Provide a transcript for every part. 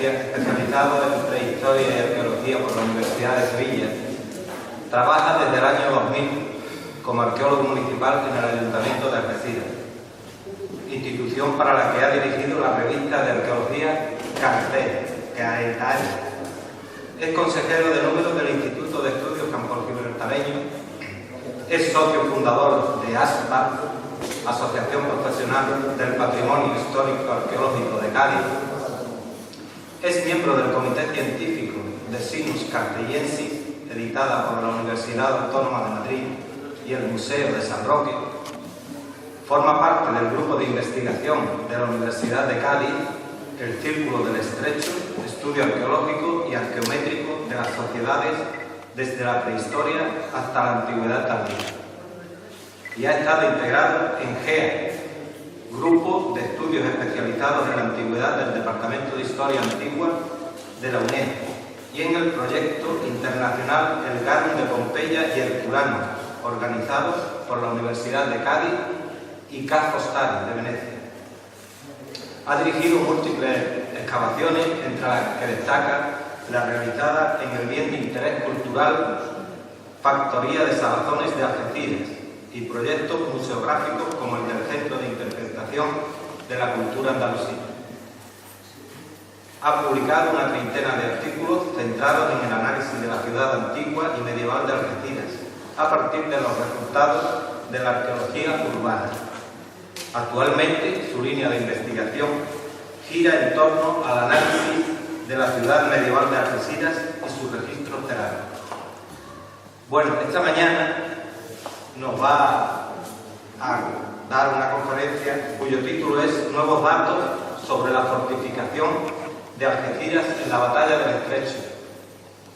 especializado en Prehistoria y Arqueología por la Universidad de Sevilla, trabaja desde el año 2000 como arqueólogo municipal en el Ayuntamiento de Algeciras, institución para la que ha dirigido la revista de arqueología CAETAE. Es consejero de número del Instituto de Estudios Campo-Gibraltareños, es socio fundador de ASPA, Asociación Profesional del Patrimonio Histórico Arqueológico de Cádiz, es miembro del Comité Científico de Sinus Cartellensis, editada por la Universidad Autónoma de Madrid y el Museo de San Roque, forma parte del grupo de investigación de la Universidad de Cádiz, el Círculo del Estrecho, estudio arqueológico y arqueométrico de las sociedades desde la prehistoria hasta la antigüedad tardía. Y ha estado integrado en GEA, Grupo de Estudios Especializados en la Antigüedad del Departamento de Historia Antigua de la UNESCO, y en el proyecto internacional El Garn de Pompeya y Herculano, organizados por la Universidad de Cádiz y Ca' Foscari de Venecia. Ha dirigido múltiples excavaciones, entre las que destaca la realizada en el bien de interés cultural Factoría de Salazones de Algeciras y proyectos museográficos como el del Centro de Interpretación de la Cultura Andalusí. Ha publicado una treintena de artículos centrados en el análisis de la ciudad antigua y medieval de Algeciras, a partir de los resultados de la arqueología urbana. Actualmente, su línea de investigación gira en torno al análisis de la ciudad medieval de Algeciras y sus registros cerámicos. Bueno, esta mañana nos va a dar una conferencia cuyo título es Nuevos datos sobre la fortificación de Algeciras en la batalla del Estrecho,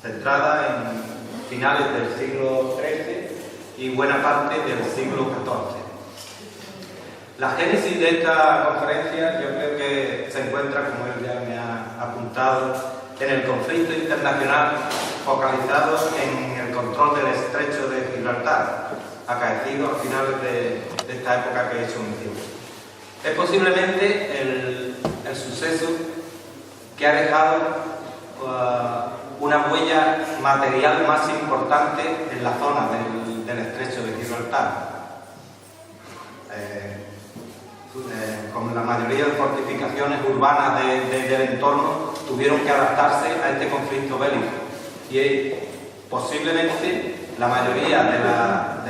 centrada en finales del siglo XIII y buena parte del siglo XIV. La génesis de esta conferencia yo creo que se encuentra, como él ya me ha apuntado, en el conflicto internacional focalizado en el control del Estrecho de Gibraltar, acaecido a finales de esta época que he hecho mención. Es posiblemente el suceso que ha dejado una huella material más importante en la zona del Estrecho de Gibraltar. Como la mayoría de fortificaciones urbanas del entorno tuvieron que adaptarse a este conflicto bélico, y posiblemente la mayoría de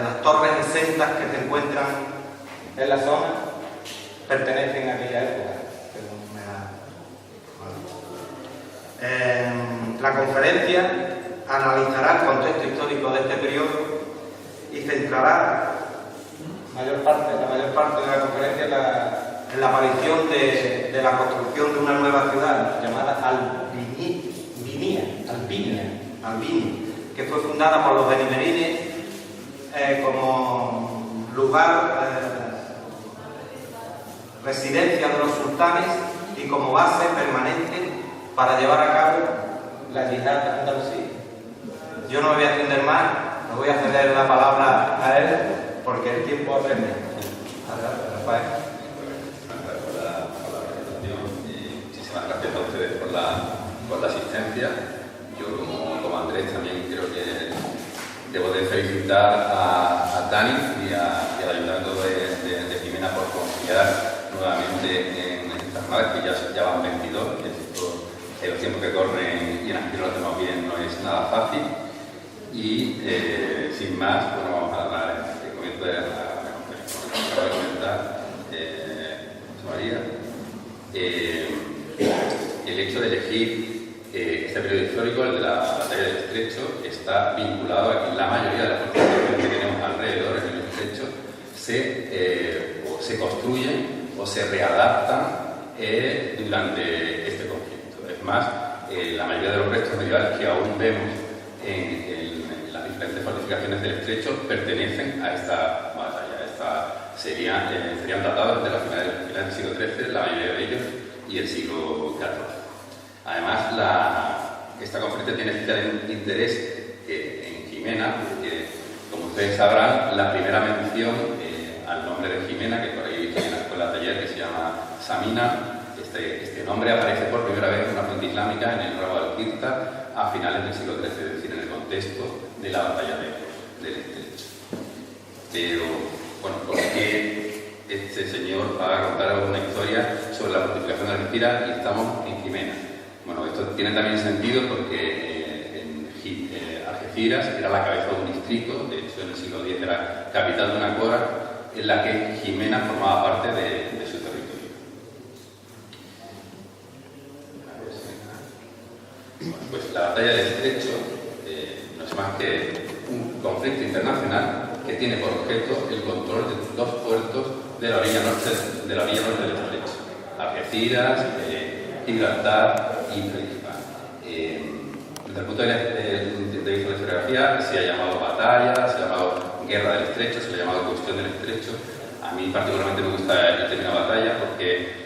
las torres exentas que se encuentran en la zona pertenecen a aquella época. La conferencia analizará el contexto histórico de este periodo y centrará la mayor parte de la conferencia en la aparición de la construcción de una nueva ciudad llamada Albinia, que fue fundada por los benimerines como lugar, residencia de los sultanes y como base permanente para llevar a cabo la yihad andalusí. Yo no me voy a extender más, le voy a ceder la palabra a él porque el tiempo apremia. Adelante, Rafael. Muchísimas gracias a ustedes por la asistencia. Yo, como Andrés, también creo que debo de felicitar a Dani y al Ayuntamiento de Jimena por confiar nuevamente en estas naves, que ya van 22. Los tiempos que corren y en aquí lo hacemos bien no es nada fácil. Y sin más, bueno, vamos a dar el comienzo de la conferencia. Como acaba de comentar María, el hecho de elegir este periodo histórico, el de la batalla del Estrecho, está vinculado a que la mayoría de las fortificaciones que tenemos alrededor en el Estrecho se construyen o se readaptan durante este conflicto. Es más, la mayoría de los restos medievales que aún vemos en las diferentes fortificaciones del Estrecho pertenecen a esta batalla. Serían datados desde la final del siglo XIII, la mayoría de ellos, y el siglo XIV. Además, esta conferencia tiene especial interés en Jimena, porque, como ustedes sabrán, la primera mención al nombre de Jimena, que por ahí tiene una escuela taller que se llama Samina, este nombre aparece por primera vez en una fuente islámica en el Rabo al-Qirta a finales del siglo XIII, es decir, en el contexto de la batalla del Estrecho. Pero, bueno, ¿por qué este señor va a contar una historia sobre la fortificación de Algeciras y estamos en Jimena? Bueno, esto tiene también sentido porque Algeciras era la cabeza de un distrito, de hecho en el siglo X era capital de una cora, en la que Jimena formaba parte de su territorio. Bueno, pues la batalla del Estrecho no es más que un conflicto internacional que tiene por objeto el control de dos puertos de la orilla norte del Estrecho: Algeciras, Gibraltar y Principal. Desde el punto de vista de la historiografía se ha llamado batalla, se ha llamado guerra del Estrecho, se le ha llamado cuestión del Estrecho. A mí particularmente me gusta el término batalla porque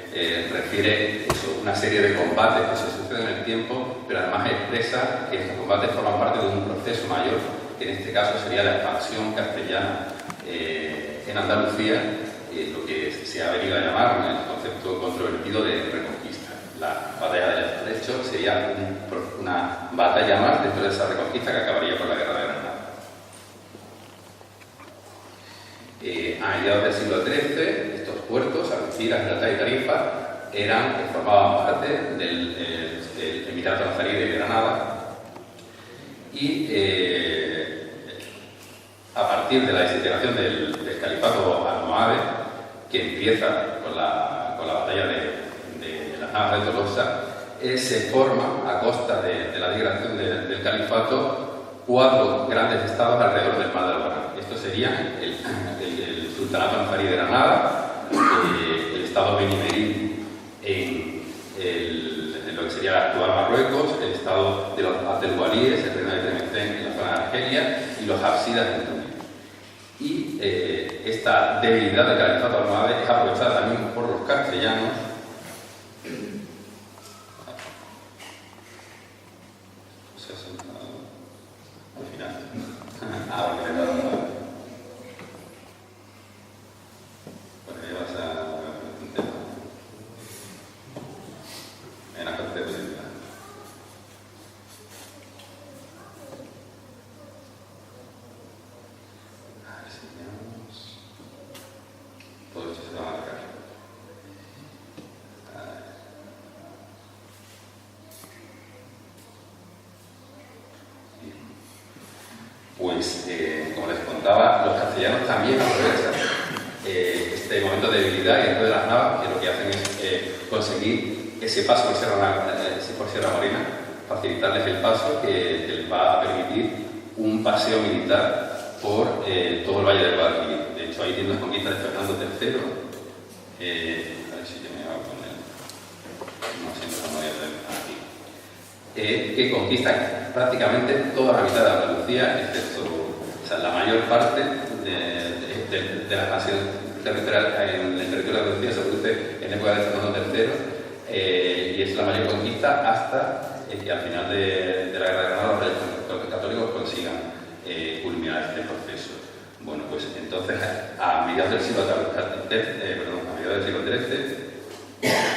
refiere una serie de combates que se suceden en el tiempo, pero además expresa que estos combates forman parte de un proceso mayor, que en este caso sería la expansión castellana en Andalucía, lo que se ha venido a llamar en el concepto controvertido de reconquista. La batalla del Estrecho sería una batalla más dentro de esa reconquista que acabaría con la guerra de Granada. A mediados del siglo XIII, estos puertos, Algeciras, Gibraltar y Tarifa, formaban parte del Emirato Nazarí de Granada, y a partir de la desintegración del califato almohade, que empieza con la batalla de las Navas de Tolosa, se forma, a costa de la degradación del califato, 4 grandes estados alrededor del mar de Alborán. Estos serían el Sultanato Nazarí de Granada, el estado Benimerín en lo que sería el actual Marruecos, el estado de los Abdelwalíes, el reino de Tlemcen en la zona de Argelia, y los Hafsidas en Túnez. Y esta debilidad del califato almohade es aprovechada también por los castellanos al final. Pues, como les contaba, los castellanos también aprovechan este momento de debilidad y después de las Navas, que lo que hacen es conseguir ese paso por Sierra Morena, facilitarles el paso que les va a permitir un paseo militar por todo el Valle del Guadalquivir. De hecho, ahí tiene las conquistas de Fernando III. A ver si yo me hago con él. No, siempre no voy a ver aquí. Que conquista prácticamente toda la mitad de Andalucía, excepto la mayor parte de la expansión territorial en el territorio de Andalucía se produce en época de Fernando III, y es la mayor conquista hasta que al final de la Guerra de Granada los católicos consigan culminar este proceso. Bueno, pues entonces a mediados del siglo XIII,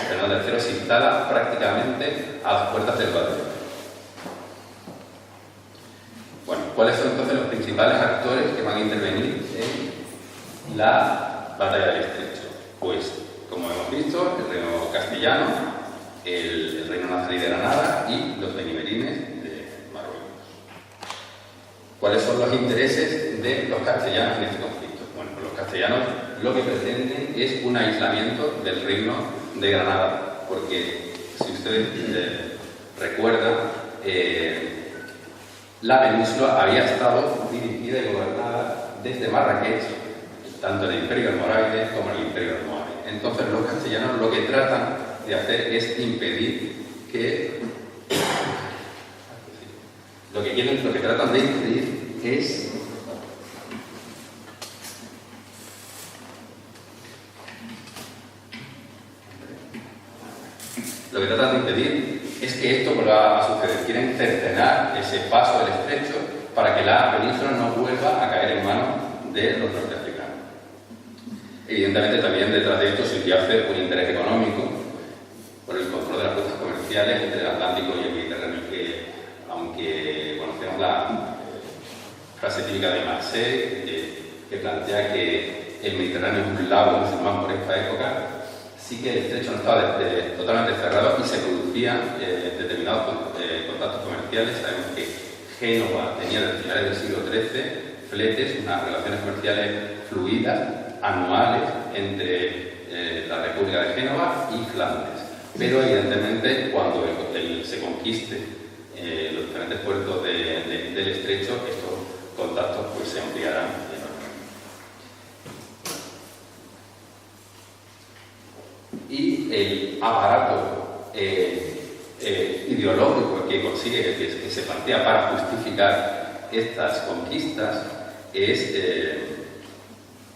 Fernando III se instala prácticamente a las puertas del Guadalquivir. Bueno, ¿cuáles son entonces los principales actores que van a intervenir en la batalla del Estrecho? Pues, como hemos visto, el reino castellano, el reino nazarí de Granada y los benimerines de Marruecos. ¿Cuáles son los intereses de los castellanos en este conflicto? Bueno, pues los castellanos lo que pretenden es un aislamiento del reino de Granada, porque si ustedes recuerdan, la península había estado dirigida y gobernada desde Marrakech, tanto en el Imperio Almorávide como en el Imperio Almohade. Entonces los castellanos lo que tratan de hacer es impedir que... Lo que tratan de impedir es... Lo que tratan de impedir es que esto vuelva a suceder. Quieren cercenar ese paso del Estrecho para que la península no vuelva a caer en manos de los norteafricanos. Evidentemente también detrás de esto subyace un interés económico por el control de las rutas comerciales comerciales entre el Atlántico y el Mediterráneo, que aunque conocemos la frase típica de Marseille, que plantea que el Mediterráneo es un lago musulmán por esta época, sí que el estrecho no estaba totalmente cerrado y se producían determinados contactos comerciales. Sabemos que Génova tenía desde finales del siglo XIII fletes, unas relaciones comerciales fluidas, anuales, entre la República de Génova y Flandes. Pero evidentemente cuando se conquiste los diferentes puertos del estrecho, estos contactos pues se ampliarán enormemente. Y el aparato ideológico que consigue, que se plantea para justificar estas conquistas, es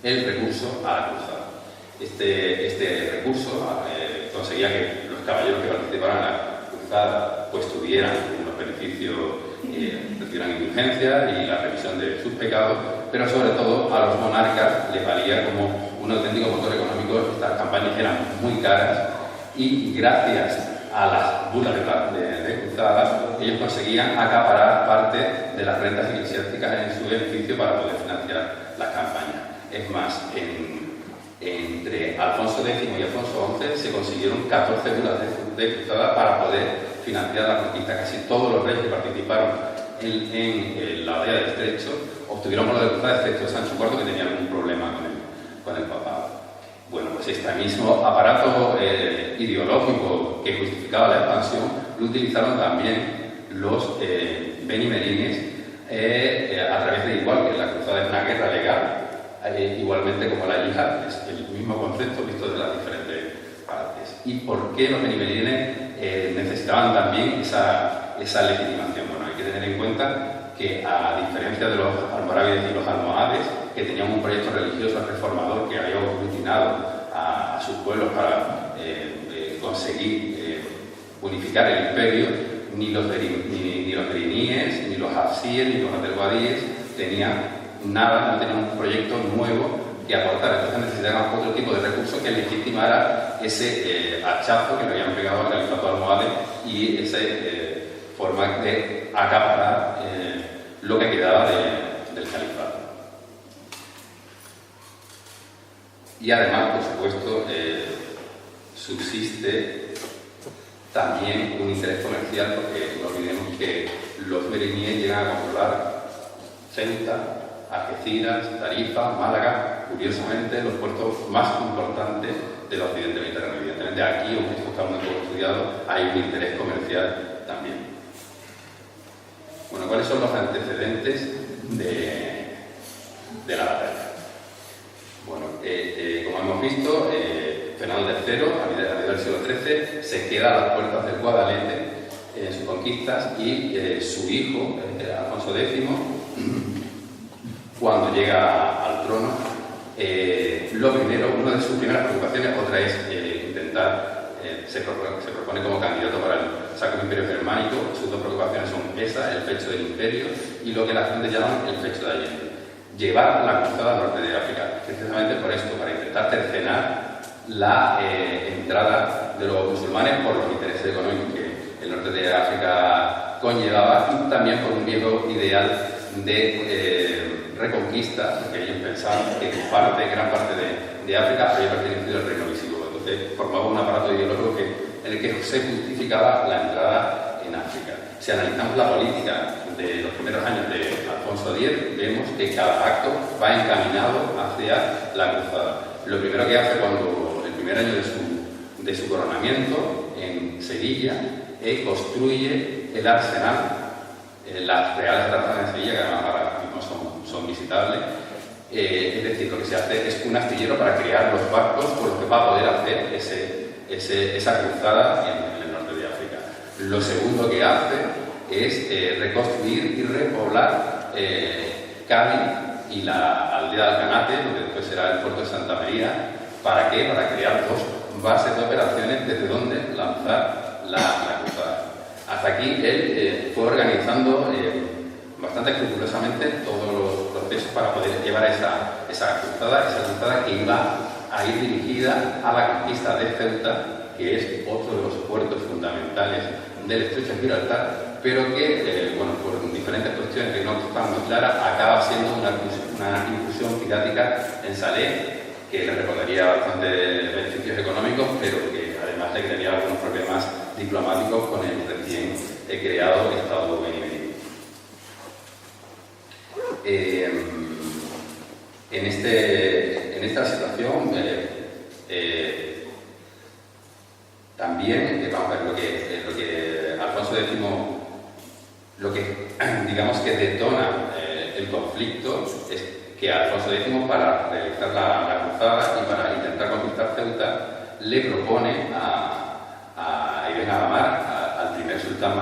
el recurso a la cruzada. Este recurso conseguía que los caballeros que participaran en la cruzada pues tuvieran unos beneficios, recibieran indulgencia y la remisión de sus pecados, pero sobre todo a los monarcas les valía como un auténtico motor económico. Estas campañas eran muy caras y gracias a las bulas de cruzadas ellos conseguían acaparar parte de las rentas eclesiásticas en su beneficio para poder financiar las campañas. Es más, entre Alfonso X y Alfonso XI se consiguieron 14 bulas de cruzada para poder financiar la conquista. Casi todos los reyes que participaron en la batalla del Estrecho obtuvieron bulas de cruzada, excepto Sancho IV, que tenía algún problema con el papado. Bueno, pues este mismo aparato ideológico que justificaba la expansión lo utilizaron también los benimerines a través de, igual que la cruzada es una guerra legal, igualmente como la yihad, es el mismo concepto visto de las diferentes partes. ¿Y por qué los benimerines necesitaban también esa legitimación? Bueno, hay que tener en cuenta que, a diferencia de los almorávides y los almohades, que tenían un proyecto religioso reformador que había aglutinado a sus pueblos para conseguir unificar el imperio, ni los beriníes, ni los hafsíes, ni los abdelguadíes tenían nada, no tenían un proyecto nuevo que aportar. Entonces necesitaban otro tipo de recursos que legitimara ese hachazo que le habían pegado al califato almohade y esa forma de acaparar lo que quedaba del califato. Y además, por supuesto, subsiste también un interés comercial, porque no olvidemos que los beriníes llegan a controlar Ceuta, Algeciras, Tarifa, Málaga, curiosamente los puertos más importantes del occidente mediterráneo. Evidentemente aquí, aunque esto está muy poco estudiado, hay un interés comercial también. Bueno, ¿cuáles son los antecedentes de la batalla? Bueno, como hemos visto, Fernando III, a mediados del siglo XIII, se queda a las puertas del Guadalete en sus conquistas y su hijo, Alfonso X, cuando llega al trono, una de sus primeras preocupaciones, otra es intentar, se propone como candidato para el Sacro Imperio Germánico. Sus dos preocupaciones son esa, el pecho del imperio, y lo que la gente llama el pecho de Allende. Llevar la cruzada al norte de África, precisamente por esto, para intentar cercenar la entrada de los musulmanes por los intereses económicos que el norte de África conllevaba, y también por un viejo ideal de reconquista, porque ellos pensaban que gran parte de África había pertenecido al reino visigodo. Entonces formaba un aparato ideológico en el que se justificaba la entrada en África. Si analizamos la política de los primeros años de Alfonso X, vemos que cada acto va encaminado hacia la cruzada. Lo primero que hace cuando el primer año de su coronamiento en Sevilla, construye el arsenal, las reales trazas de Sevilla, que además ahora mismo son visitables. Es decir, lo que se hace es un astillero para crear los barcos con los que va a poder hacer esa cruzada en el norte de África. Lo segundo que hace es reconstruir y repoblar Cádiz y la aldea de Alcanate, lo que después será el puerto de Santa María. ¿Para qué? Para crear dos bases de operaciones desde donde lanzar la cruzada. Hasta aquí él fue organizando bastante escrupulosamente todos los procesos para poder llevar esa cruzada que iba a ir dirigida a la conquista de Ceuta, que es otro de los puertos fundamentales fundamentales del estrecho de Gibraltar, pero que, bueno, por diferentes cuestiones que no están muy claras, acaba siendo una incursión piratica en Salé, que le reportaría bastantes beneficios económicos, pero que además le crearía algunos problemas diplomáticos con el recién creado Estado benemerino. En esta situación también vamos a ver lo que Alfonso X, lo que digamos que detona el conflicto es que Alfonso X, para realizar la cruzada y para intentar conquistar Ceuta, le propone a Ibn al-Ahmar, al primer sultán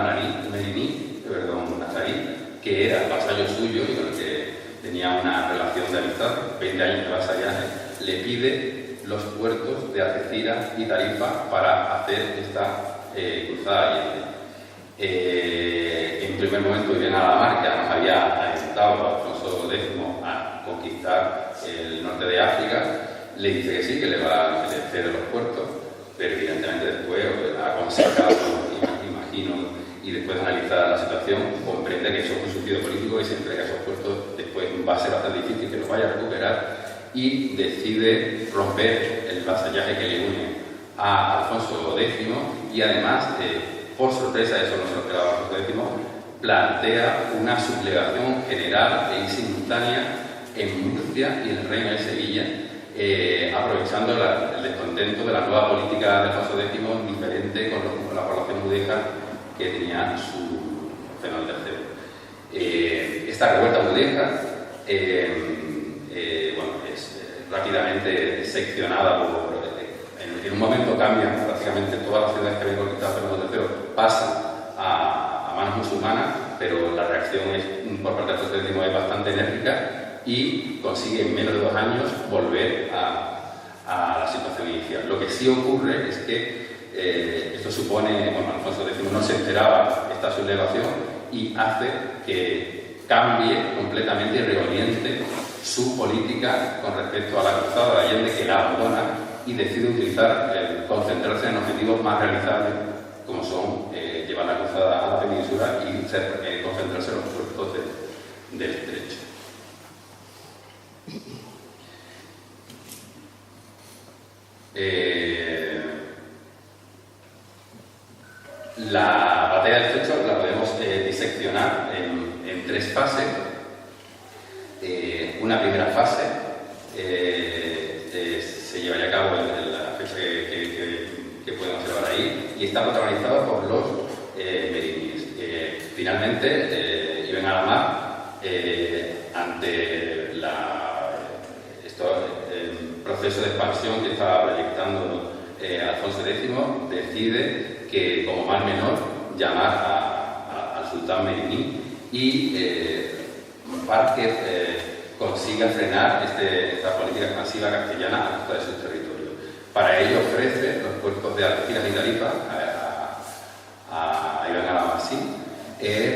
nazarí, que era vasallo suyo y con el que tenía una relación de amistad, 20 años de vasallaje, le pide los puertos de Algeciras y Tarifa para hacer esta cruzada. En primer momento, Ibn al-Ahmar, que además había alentado a Alfonso X a conquistar el norte de África, le dice que sí, que le va a ceder los puertos, pero evidentemente después aconsejado, imagino, y después de analizar la situación, comprende que eso es un subsidio político y se entrega esos puertos, después va a ser bastante difícil que los vaya a recuperar, y decide romper el vasallaje que le une a Alfonso X y además, por sorpresa, eso no se lo esperaba Alfonso X, plantea una sublevación general e simultánea en Murcia y en el Reino de Sevilla, aprovechando el descontento de la nueva política de Alfonso X diferente con la población mudéjar que tenía su Fernando III. Esta revuelta mudéjar es rápidamente seccionada en un momento cambian prácticamente todas las ciudades que habían conquistado Fernando III, pasan a manos musulmanas, pero la reacción por parte de Alfonso X es bastante enérgica y consigue en menos de 2 años volver a la situación inicial. Lo que sí ocurre es que esto supone, Alfonso X no se esperaba esta sublevación y hace que cambie completamente y reoriente su política con respecto a la cruzada de Allende, que la abandona y decide concentrarse en objetivos más realizables, como son llevar la cruzada a la península y concentrarse en los puertos del estrecho. La batalla del estrecho la podemos diseccionar en 3 fases. Una primera fase se llevaría a cabo en la fecha que podemos observar ahí y está protagonizada por los meriníes. Finalmente, Ibn al-Ahmar, ante el proceso de expansión que estaba proyectando Alfonso X, decide que como mal menor llamar al sultán meriní y para que consiga frenar esta política expansiva castellana a costa de sus territorios. Para ello ofrece los puertos de Algeciras y Tarifa a Ibn al-Ahmar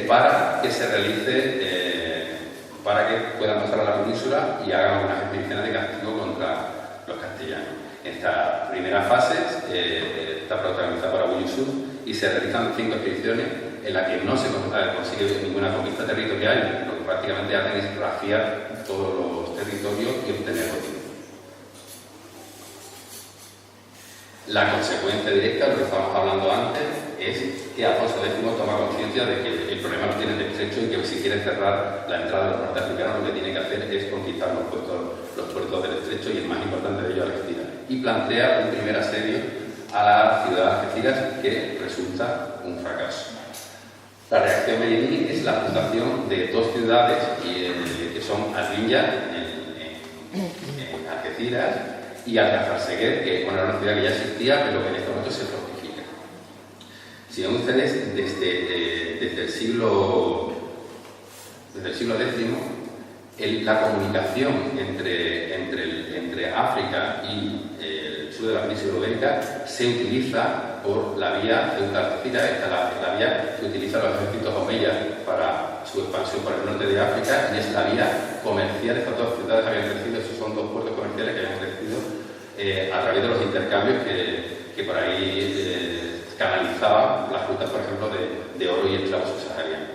para que se realice, para que puedan pasar a la península y hagan unas expediciones de castigo contra los castellanos. En esta primera fase está protagonizada por Abu Yusuf y se realizan 5 expediciones en las que no se consigue ninguna conquista territorial, lo que prácticamente hacen es raciar todos los territorios y obtener botín. La consecuencia directa, lo que estábamos hablando antes, es que Alfonso X toma conciencia de que el problema lo tiene el estrecho y que si quiere cerrar la entrada de los norteafricanos lo que tiene que hacer es conquistar los puertos del estrecho y el más importante de ellos, Algeciras. Y plantea un primer asedio a la ciudad de Algeciras que resulta un fracaso. La reacción meriní es la fundación de 2 ciudades que son Albinya en Algeciras y Alcázar-Seguer, que era una ciudad que ya existía, pero que en este momento se fortifica. Si ven ustedes, desde el siglo X, la comunicación entre África y el sur de la península ibérica se utiliza por la vía Ceuta-Algeciras. Esta es la vía que utilizan los ejércitos omeyas para su expansión por el norte de África y es la vía comercial. Estas 2 ciudades habían crecido, esos son 2 puertos comerciales que habían crecido a través de los intercambios que por ahí canalizaba las rutas, por ejemplo, de oro y esclavos subsaharianos.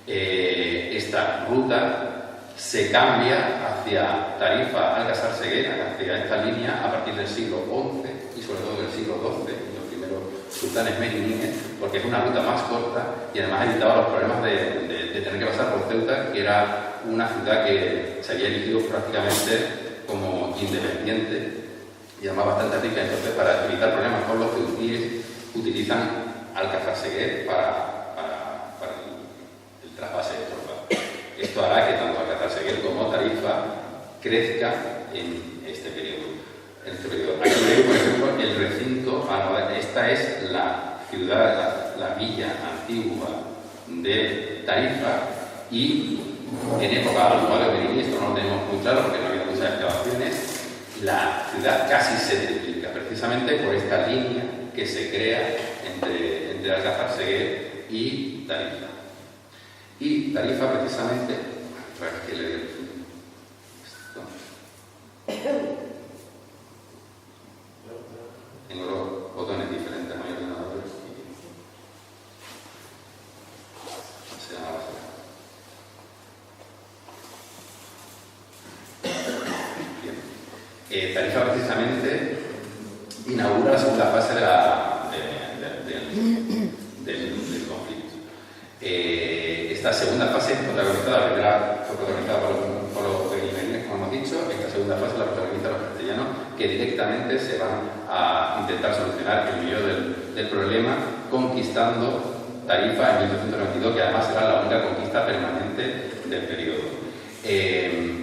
Esta ruta se cambia hacia Tarifa, Alcázar Seguer, hacia esta línea a partir del siglo XI y sobre todo del siglo XII, los primeros sultanes meriníes, porque es una ruta más corta y además evitaba los problemas de tener que pasar por Ceuta, que era una ciudad que se había elegido prácticamente como independiente y además bastante rica. Entonces, para evitar problemas con los ceutíes, utilizan Alcázar Seguer para el trasvase de tropas. Esto hará que tanto Alcázar Seguer como Tarifa crezca en este periodo. Aquí veis, por ejemplo, el recinto. Esta es la ciudad, la villa antigua de Tarifa, y en época actual de Berín, esto no lo tenemos muy claro porque no había muchas excavaciones, la ciudad casi se triplica, precisamente por esta línea que se crea entre Alcázar Seguer y Tarifa. Y Tarifa, precisamente, que le digo esto. Tengo los botones diferentes, no hay ordenadores. Se llama Bien. Tarifa, precisamente, inaugura la segunda fase del conflicto. Esta segunda fase protagonizada, la primera fue protagonizada por los beguineríes, como hemos dicho. Esta segunda fase la protagonizan los castellanos, que directamente se van a intentar solucionar el meollo del problema, conquistando Tarifa en 1292, que además será la única conquista permanente del periodo.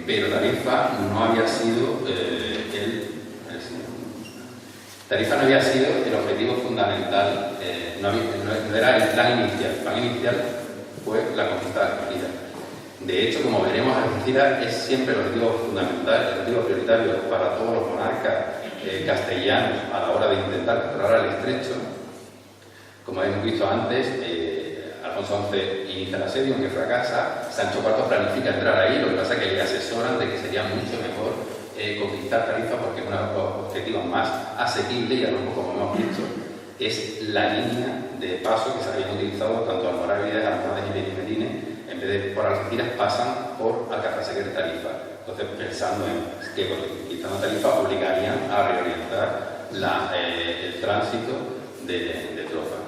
Pero Tarifa no había sido el objetivo fundamental, no era el plan inicial. El plan inicial fue la conquista de Algeciras. De hecho, como veremos, Algeciras es siempre el objetivo fundamental, el objetivo prioritario para todos los monarcas castellanos a la hora de intentar controlar el estrecho. Como hemos visto antes, Alfonso XI inicia el asedio, aunque fracasa. Sancho IV planifica entrar ahí, lo que pasa es que le asesoran de que sería mucho mejor conquistar Tarifa porque es uno de los objetivos más asequibles, y a lo mejor, como hemos visto, es la línea de paso que se habían utilizado tanto almorávides, almohades y benimedines. En vez de por Algeciras pasan por Alcázar Seguer, Tarifa. Entonces, pensando en que conquistando Tarifa obligarían a reorientar el tránsito de tropas.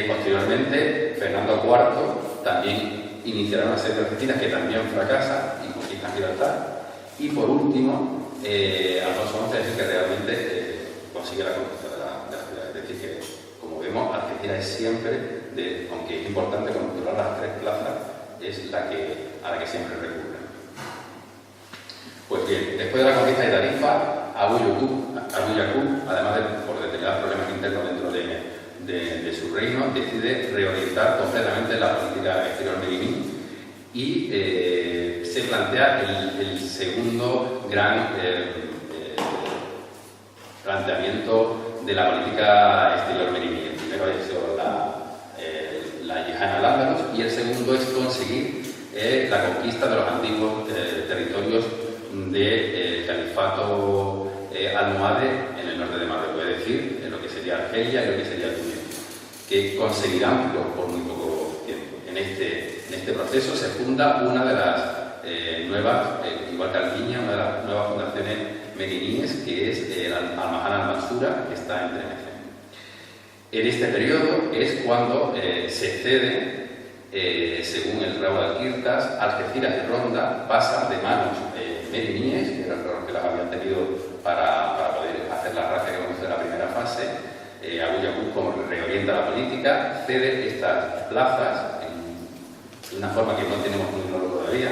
Posteriormente, Fernando IV también iniciará una serie de Algeciras que también fracasa y conquistan Gibraltar. Y por último, Alfonso XI es el que realmente consigue la conquista de la ciudad. Es decir, que como vemos, Algeciras es siempre, aunque es importante controlar las tres plazas, es a la que siempre recurren. Pues bien, después de la conquista de Tarifa, Abu Yaqub, además por determinados problemas internos dentro de su reino, decide reorientar completamente la política exterior meriní y se plantea el segundo gran planteamiento de la política exterior meriní. El primero ha sido la yihad al-Ándalus, y el segundo es conseguir la conquista de los antiguos territorios del califato almohade en el norte de Marruecos, es decir, en lo que sería Argelia y lo que sería Túnez, que conseguirán por muy poco tiempo. En este proceso se funda una de las nuevas, igual que Albiña, una de las nuevas fundaciones meriníes, que es el Almahan al-Mansura, que está en Tlemcen. En este periodo es cuando se cede, según el Raúl Alquirtas, Algeciras y Ronda pasan de manos meriníes, que eran los que las habían tenido para poder hacer la raza que vemos en la primera fase. Abu Yaqub, como reorienta la política, cede estas plazas de una forma que no tenemos muy claro todavía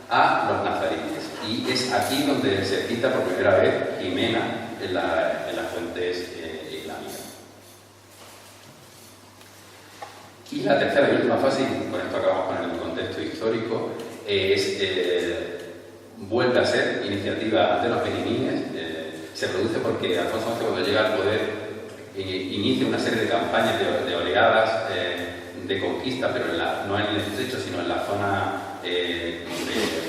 a los nazaríes. Y es aquí donde se cita por primera vez Jimena en las fuentes islámicas. Y la tercera y última fase, y con esto acabamos con el contexto histórico, vuelve a ser iniciativa de los meriníes. Se produce porque Alfonso XI, cuando llega al poder, inicia una serie de campañas de oleadas de conquista, pero no en el estrecho, sino en la zona de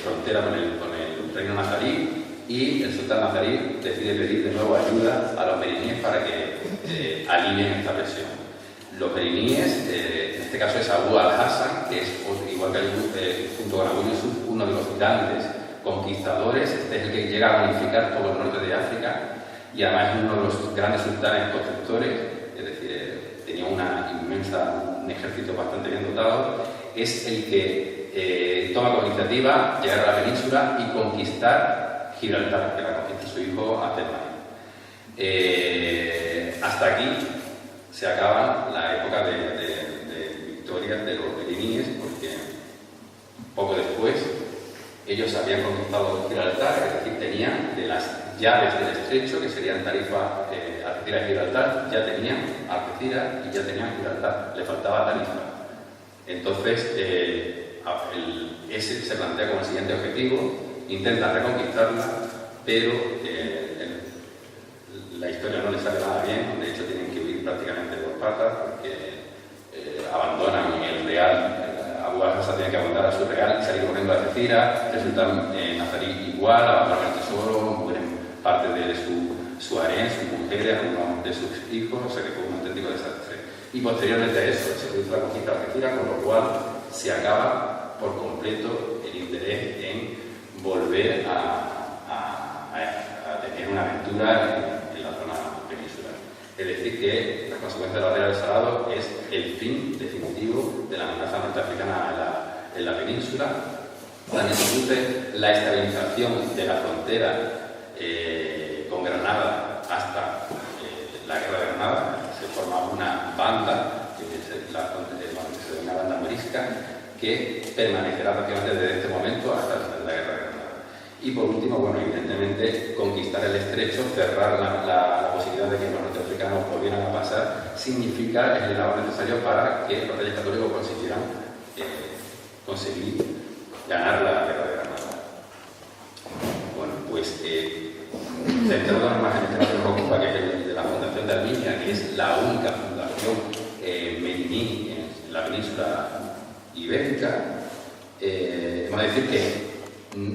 frontera con el reino nazarí, y el sultán nazarí decide pedir de nuevo ayuda a los meriníes para que alivien esta presión. Los meriníes, en este caso es Abu al-Hassan, que es, igual que junto con Abu Yusuf, uno de los grandes conquistadores. Este es el que llega a unificar todo el norte de África y además es uno de los grandes sultanes constructores, es decir, tenía un ejército bastante bien dotado. Es el que toma con iniciativa llegar a la península y conquistar Gibraltar, que la conquista su hijo Abdelmalik. Hasta aquí se acaba la época de victorias de los meriníes, porque poco después ellos habían conquistado Gibraltar, es decir, tenían de las llaves del estrecho, que serían Tarifa, Algeciras y Gibraltar, ya tenían Algeciras y ya tenían Gibraltar, le faltaba Tarifa. Entonces, ese se plantea como el siguiente objetivo, intenta reconquistarla, pero la historia no les sale nada bien, de hecho tienen que huir prácticamente por patas, porque abandonan el real. Abu al-Hassan tiene que abandonar a su real y salir corriendo a Algeciras, resultan nazarí igual, abandonan el tesoro, mueren parte de su harén, sus mujeres, algunos de sus hijos, o sea que fue un auténtico desastre. Y posteriormente a eso se produce la conquista de Algeciras, con lo cual se acaba por completo el interés en volver a tener una aventura en la zona peninsular. Es decir, que la consecuencia de la batalla del Salado es el fin definitivo de la amenaza norteafricana en la península. También se produce la estabilización de la frontera con Granada hasta la Guerra de Granada. Se forma una banda, que es una banda morisca, que permanecerá prácticamente desde este momento hasta la Guerra de Granada. Y por último, bueno, evidentemente, conquistar el estrecho, cerrar la posibilidad de que los norteafricanos volvieran a pasar, significa el eslabón necesario para que los reyes católicos consiguieran conseguir ganar la Guerra de Granada. Bueno, pues centrándonos más en el tema que nos ocupa, que es el de la fundación de Arminia, que es la única fundación meriní en la península ibérica, vamos a decir que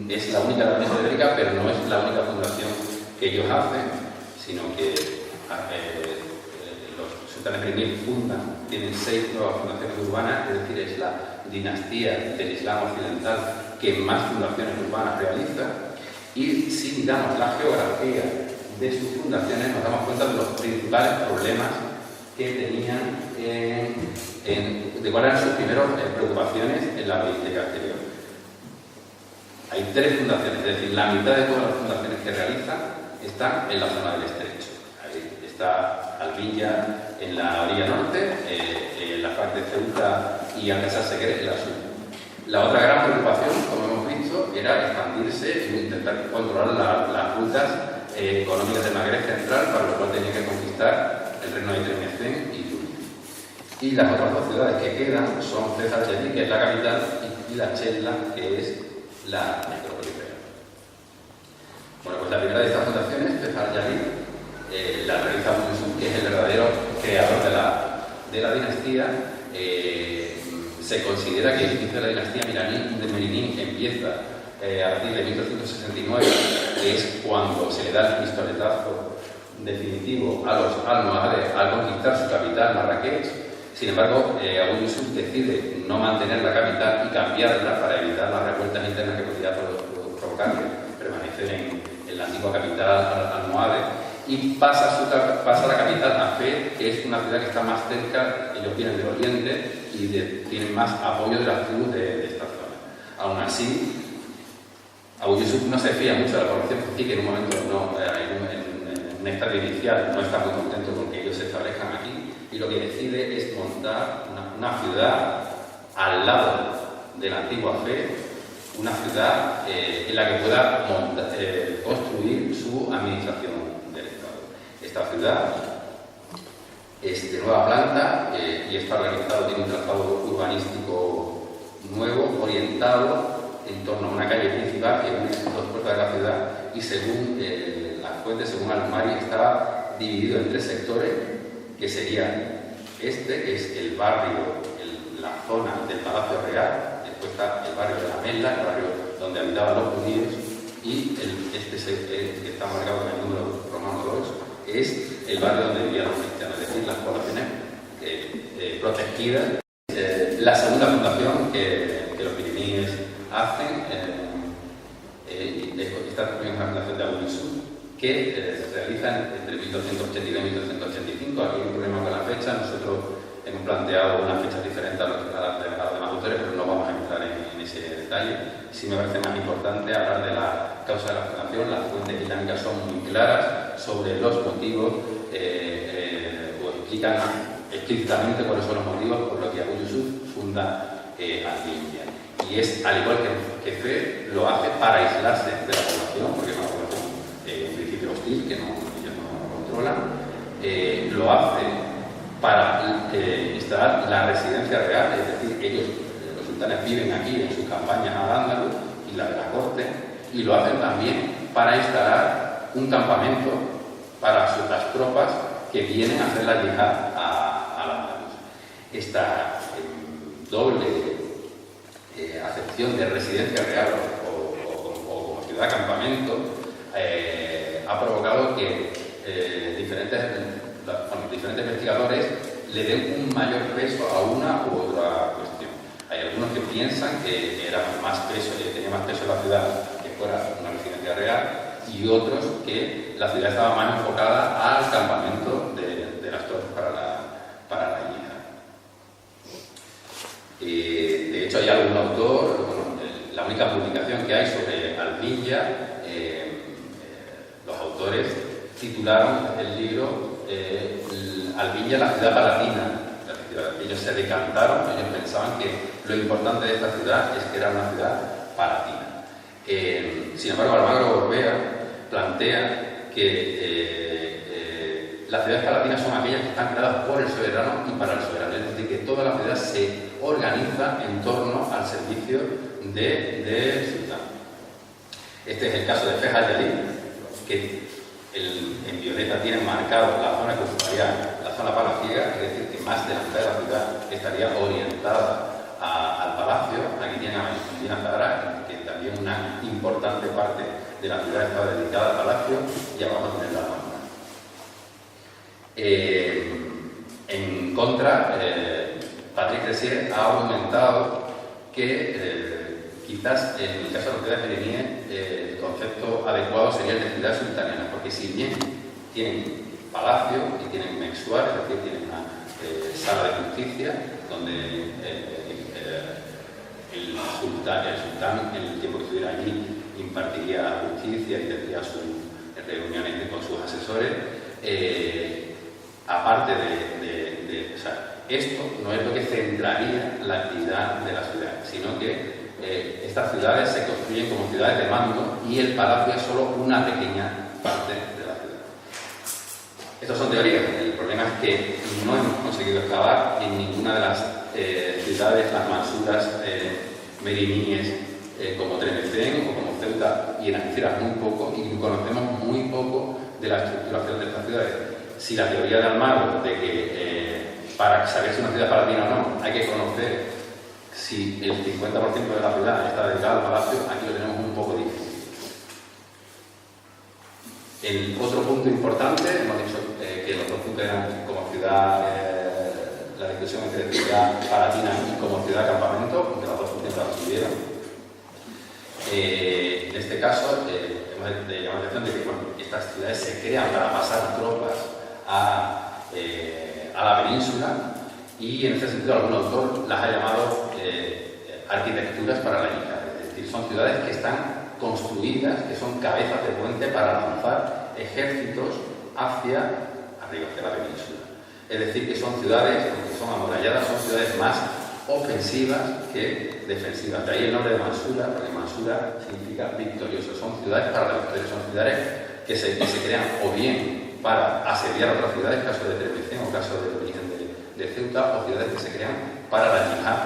es la única de la península ibérica, pero no es la única fundación que ellos hacen, sino que los sultanes meriníes tienen 6 nuevas fundaciones urbanas, es decir, es la dinastía del Islam occidental que más fundaciones urbanas realiza. Y si miramos la geografía de sus fundaciones, nos damos cuenta de los principales problemas que tenían, de cuáles eran sus primeras preocupaciones en la política exterior. Hay 3 fundaciones, es decir, la mitad de todas las fundaciones que realizan están en la zona del estrecho. Ahí está Albiya en la orilla norte, la FARC de Ceuta y Alcázar Segre en la sur. La otra gran preocupación, como hemos visto, era expandirse e intentar controlar las rutas económicas del Magreb central, para lo cual tenía que conquistar el reino de Tlemcen y Túnez. Y las otras 2 ciudades que quedan son César Yelí, que es la capital, y La Chella, que es la metrópoli real. Bueno, pues la primera de estas fundaciones, César Yelí, la realiza Abu Yusuf, que es el verdadero creador de la dinastía. Se considera que el inicio de la dinastía meriní empieza a partir de 1269, que es cuando se le da el pistoletazo definitivo a los almohades al conquistar su capital, Marrakech. Sin embargo, Abu Yusuf decide no mantener la capital y cambiarla para evitar las revueltas internas que podría provocar, permanecer en la antigua capital almohade. Y pasa la capital a Fez, que es una ciudad que está más cerca, ellos vienen del oriente y tienen más apoyo de las tribus de esta zona. Aún así, Abu Yusuf no se fía mucho de la población, porque que en un momento en un estadio inicial no está muy contento con que ellos se establezcan aquí, y lo que decide es montar una ciudad al lado de la antigua Fez, una ciudad en la que pueda construir su administración. Esta ciudad es de nueva planta y está organizado, tiene un trazado urbanístico nuevo, orientado en torno a una calle principal que une 2 puertas de la ciudad, y según las fuentes, según Al-Mari, estaba dividido en 3 sectores, que serían que es el barrio, la zona del Palacio Real, después está el barrio de la Mela, el barrio donde habitaban los judíos, y que está marcado con el número romano 2, es el barrio donde vivían los cristianos, es decir, las poblaciones protegidas. La segunda fundación que los pirineos hacen, esta es una fundación de Aguinsú, que se realiza entre 1282 y 1285. Aquí hay un problema con la fecha, nosotros hemos planteado unas fechas diferentes a los demás autores, pero no vamos a entrar en ese detalle. Sí me parece más importante hablar de la causa de la fundación. Las fuentes islámicas son muy claras sobre los motivos, o explican explícitamente cuáles son los motivos por los que Abu Yusuf funda Al-Binja. Y es, al igual que Fe, lo hace para aislarse de la población, porque es una población en principio hostil, que ellos no controlan. Lo hace para instalar la residencia real, es decir, ellos, los sultanes, viven aquí en sus campañas al-Ándalus y la de la corte, y lo hacen también para instalar un campamento para las tropas que vienen a hacer la yihad al-Ándalus. Esta doble acepción de residencia real o como ciudad campamento ha provocado que diferentes investigadores le den un mayor peso a una u otra cuestión. Hay algunos que piensan que tenía más peso la ciudad que fuera una residencia real, y otros que la ciudad estaba más enfocada al campamento de las tropas para la yihad. De hecho, hay algún autor, la única publicación que hay sobre Al-Binja, los autores titularon el libro Al-Binja, la ciudad palatina. Ellos se decantaron, ellos pensaban que lo importante de esta ciudad es que era una ciudad palatina. Sin embargo, Almagro Gorbea plantea que las ciudades palatinas son aquellas que están creadas por el soberano y para el soberano, es decir, que toda la ciudad se organiza en torno al servicio del sultán. Este es el caso de Feja Yalí, que en violeta tienen marcado la zona que ocuparía la zona palaciega, es decir, que más de la mitad de la ciudad estaría orientada al palacio. Aquí tienen a Medina Zahara, que también una importante parte de la ciudad estaba dedicada al palacio, y abajo tienen la Alhambra. En contra, Patrick Cressier ha argumentado que quizás en el caso de las ciudades pirineas el concepto adecuado sería el de ciudades sultaneras, porque si bien tienen palacio y tienen mexuar, es decir, tienen una sala de justicia donde el sultán, en el tiempo que estuviera allí, impartiría justicia y tendría sus reuniones con sus asesores. Aparte o sea, esto no es lo que centraría la actividad de la ciudad, sino que estas ciudades se construyen como ciudades de mando y el palacio es solo una pequeña parte de la ciudad. Estas son teorías. El problema es que no hemos conseguido excavar en ninguna de las ciudades, las mansuras meriníes, como Trenecén o como Ceuta y en Algeciras muy poco, y conocemos muy poco de la estructuración de estas ciudades. Si la teoría de Almagro de que para saber si una ciudad palatina o no hay que conocer si el 50% de la ciudad está dedicada al palacio, aquí lo tenemos un poco difícil. El otro punto importante, hemos dicho que los dos puntos eran como ciudad, la discusión entre ciudad palatina y como ciudad campamento, aunque las dos puntos las tuvieron. En este caso, hemos de llamar la atención de que estas ciudades se crean para pasar tropas a la península, y en este sentido algún autor las ha llamado arquitecturas para la yihad, es decir, son ciudades que están construidas, que son cabezas de puente para lanzar ejércitos hacia arriba, hacia la península. Es decir, que son ciudades, aunque son amuralladas, son ciudades más ofensivas que defensivas. De ahí el nombre de Mansura, porque Mansura significa victorioso. Son ciudades para la victoria, son ciudades que se crean o bien para asediar otras ciudades, caso de Trenecén o caso del origen de Ceuta, o ciudades que se crean para la yihad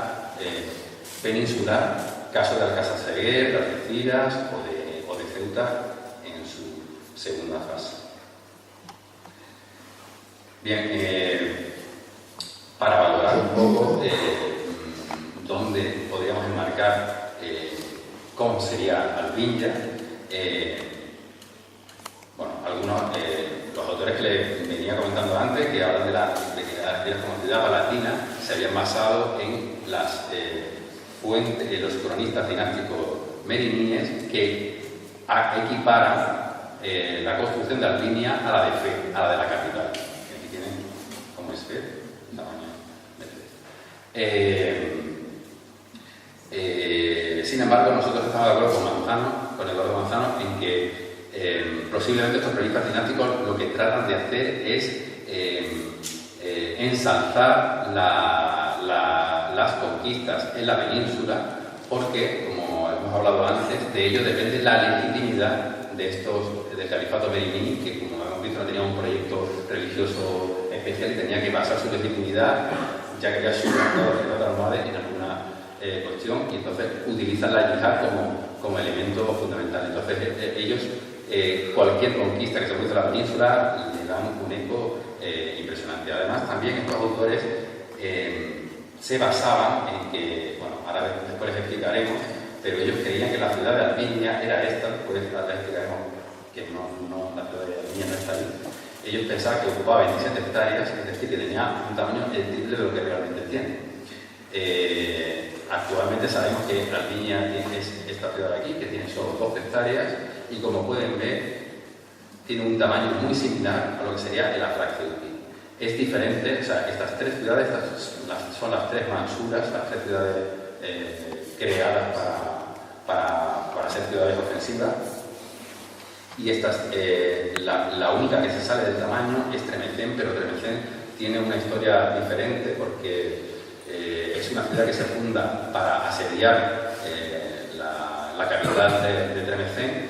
peninsular, caso de Alcázar-Seguer, de Algeciras o de Ceuta en su segunda fase. Bien, para valorar un poco dónde podríamos enmarcar cómo sería Al-Binja, bueno, algunos los autores autores que les venía comentando antes, que hablan de que las Algeciras como ciudad palatina se habían basado en las fuentes, los cronistas dinásticos meriníes que equiparan la construcción de Albinia a la de Fez, a la de la capital. Aquí tienen cómo es Fez, tamaño de sin embargo, nosotros estamos de acuerdo con Eduardo Manzano, en que posiblemente estos cronistas dinásticos lo que tratan de hacer es ensalzar las conquistas en la península, porque, como hemos hablado antes, de ello depende la legitimidad del califato meriní, que, como hemos visto, no tenía un proyecto religioso especial y tenía que basar su legitimidad, ya que había suplantado el almohade en alguna cuestión, y entonces utilizan la yihad como elemento fundamental. Entonces ellos, cualquier conquista que se produce en la península, le dan un eco impresionante. Además, también estos autores se basaban en que, bueno, ahora después les explicaremos, pero ellos creían que la ciudad de Albinia era esta, después les explicaremos que no, la ciudad de Albinia no está ahí. Ellos pensaban que ocupaba 27 hectáreas, es decir, que tenía un tamaño el triple de lo que realmente tiene. Actualmente sabemos que Albinia es esta ciudad de aquí, que tiene solo 12 hectáreas, y como pueden ver, tiene un tamaño muy similar a lo que sería el Afrak ceutí. Es diferente, o sea, estas tres ciudades son las tres mansuras, las tres ciudades creadas para ser ciudades ofensivas, y la única que se sale del tamaño es Tremecén, pero Tremecén tiene una historia diferente porque es una ciudad que se funda para asediar la capital de Tremecén,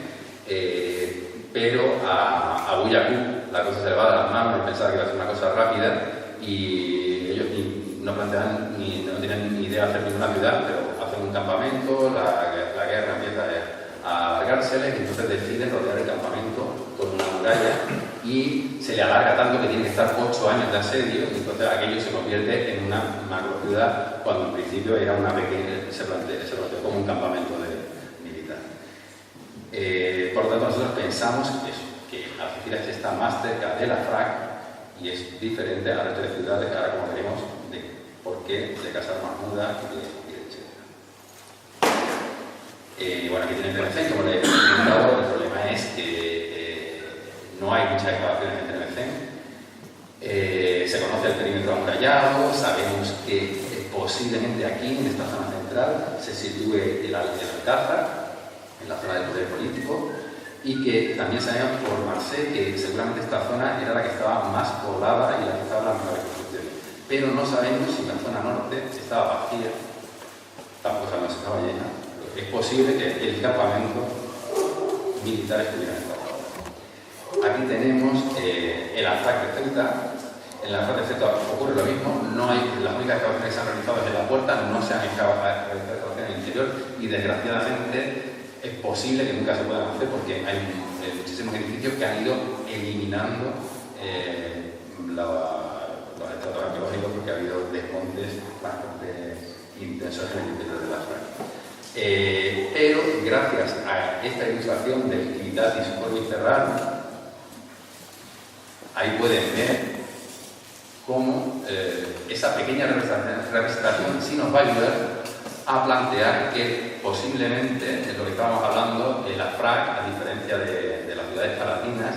pero a Abu Yaqub la cosa se le va de las manos y pensaba que iba a ser una cosa rápida, y ellos no plantean no tienen ni idea de hacer ninguna ciudad, pero hacen un campamento, la guerra empieza a alargárseles, y entonces deciden rodear el campamento con una muralla, y se le alarga tanto que tiene que estar 8 años de asedio, y entonces aquello se convierte en una macro ciudad, cuando en principio era una pequeña, se planteó como un campamento militar. Por lo tanto, nosotros pensamos que Algeciras está más cerca de la Afrak y es diferente al resto de ciudades, ahora como veremos, de por qué de Casar Mahmuda y de etc. Bueno, aquí tienen Tremecén, como les he comentado, el problema es que no hay muchas excavaciones en Tremecén. Se conoce el perímetro amurallado, sabemos que posiblemente aquí, en esta zona central, se sitúe el Alcázar, en la zona del poder político, y que también sabemos por Marseille que seguramente esta zona era la que estaba más poblada y la que estaba en las mejores construcciones. Pero no sabemos si la zona norte estaba vacía, tampoco sabemos si estaba llena. Es posible que el campamento militar estuviera en esta zona. Aquí tenemos el Afrak de Ceuta. En el Afrak de Ceuta ocurre lo mismo, las únicas excavaciones que se han realizado desde la puerta, no se han realizado excavaciones en el interior, y desgraciadamente es posible que nunca se puedan hacer porque hay muchísimos edificios que han ido eliminando los estratos arqueológicos porque ha habido desmontes bastante intensos en el interior de la zona. Pero gracias a esta ilustración del Civitatis Orbis Terrarum, ahí pueden ver cómo esa pequeña representación sí nos va a ayudar a plantear que posiblemente, de lo que estábamos hablando, el Afrak, a diferencia de las ciudades palatinas,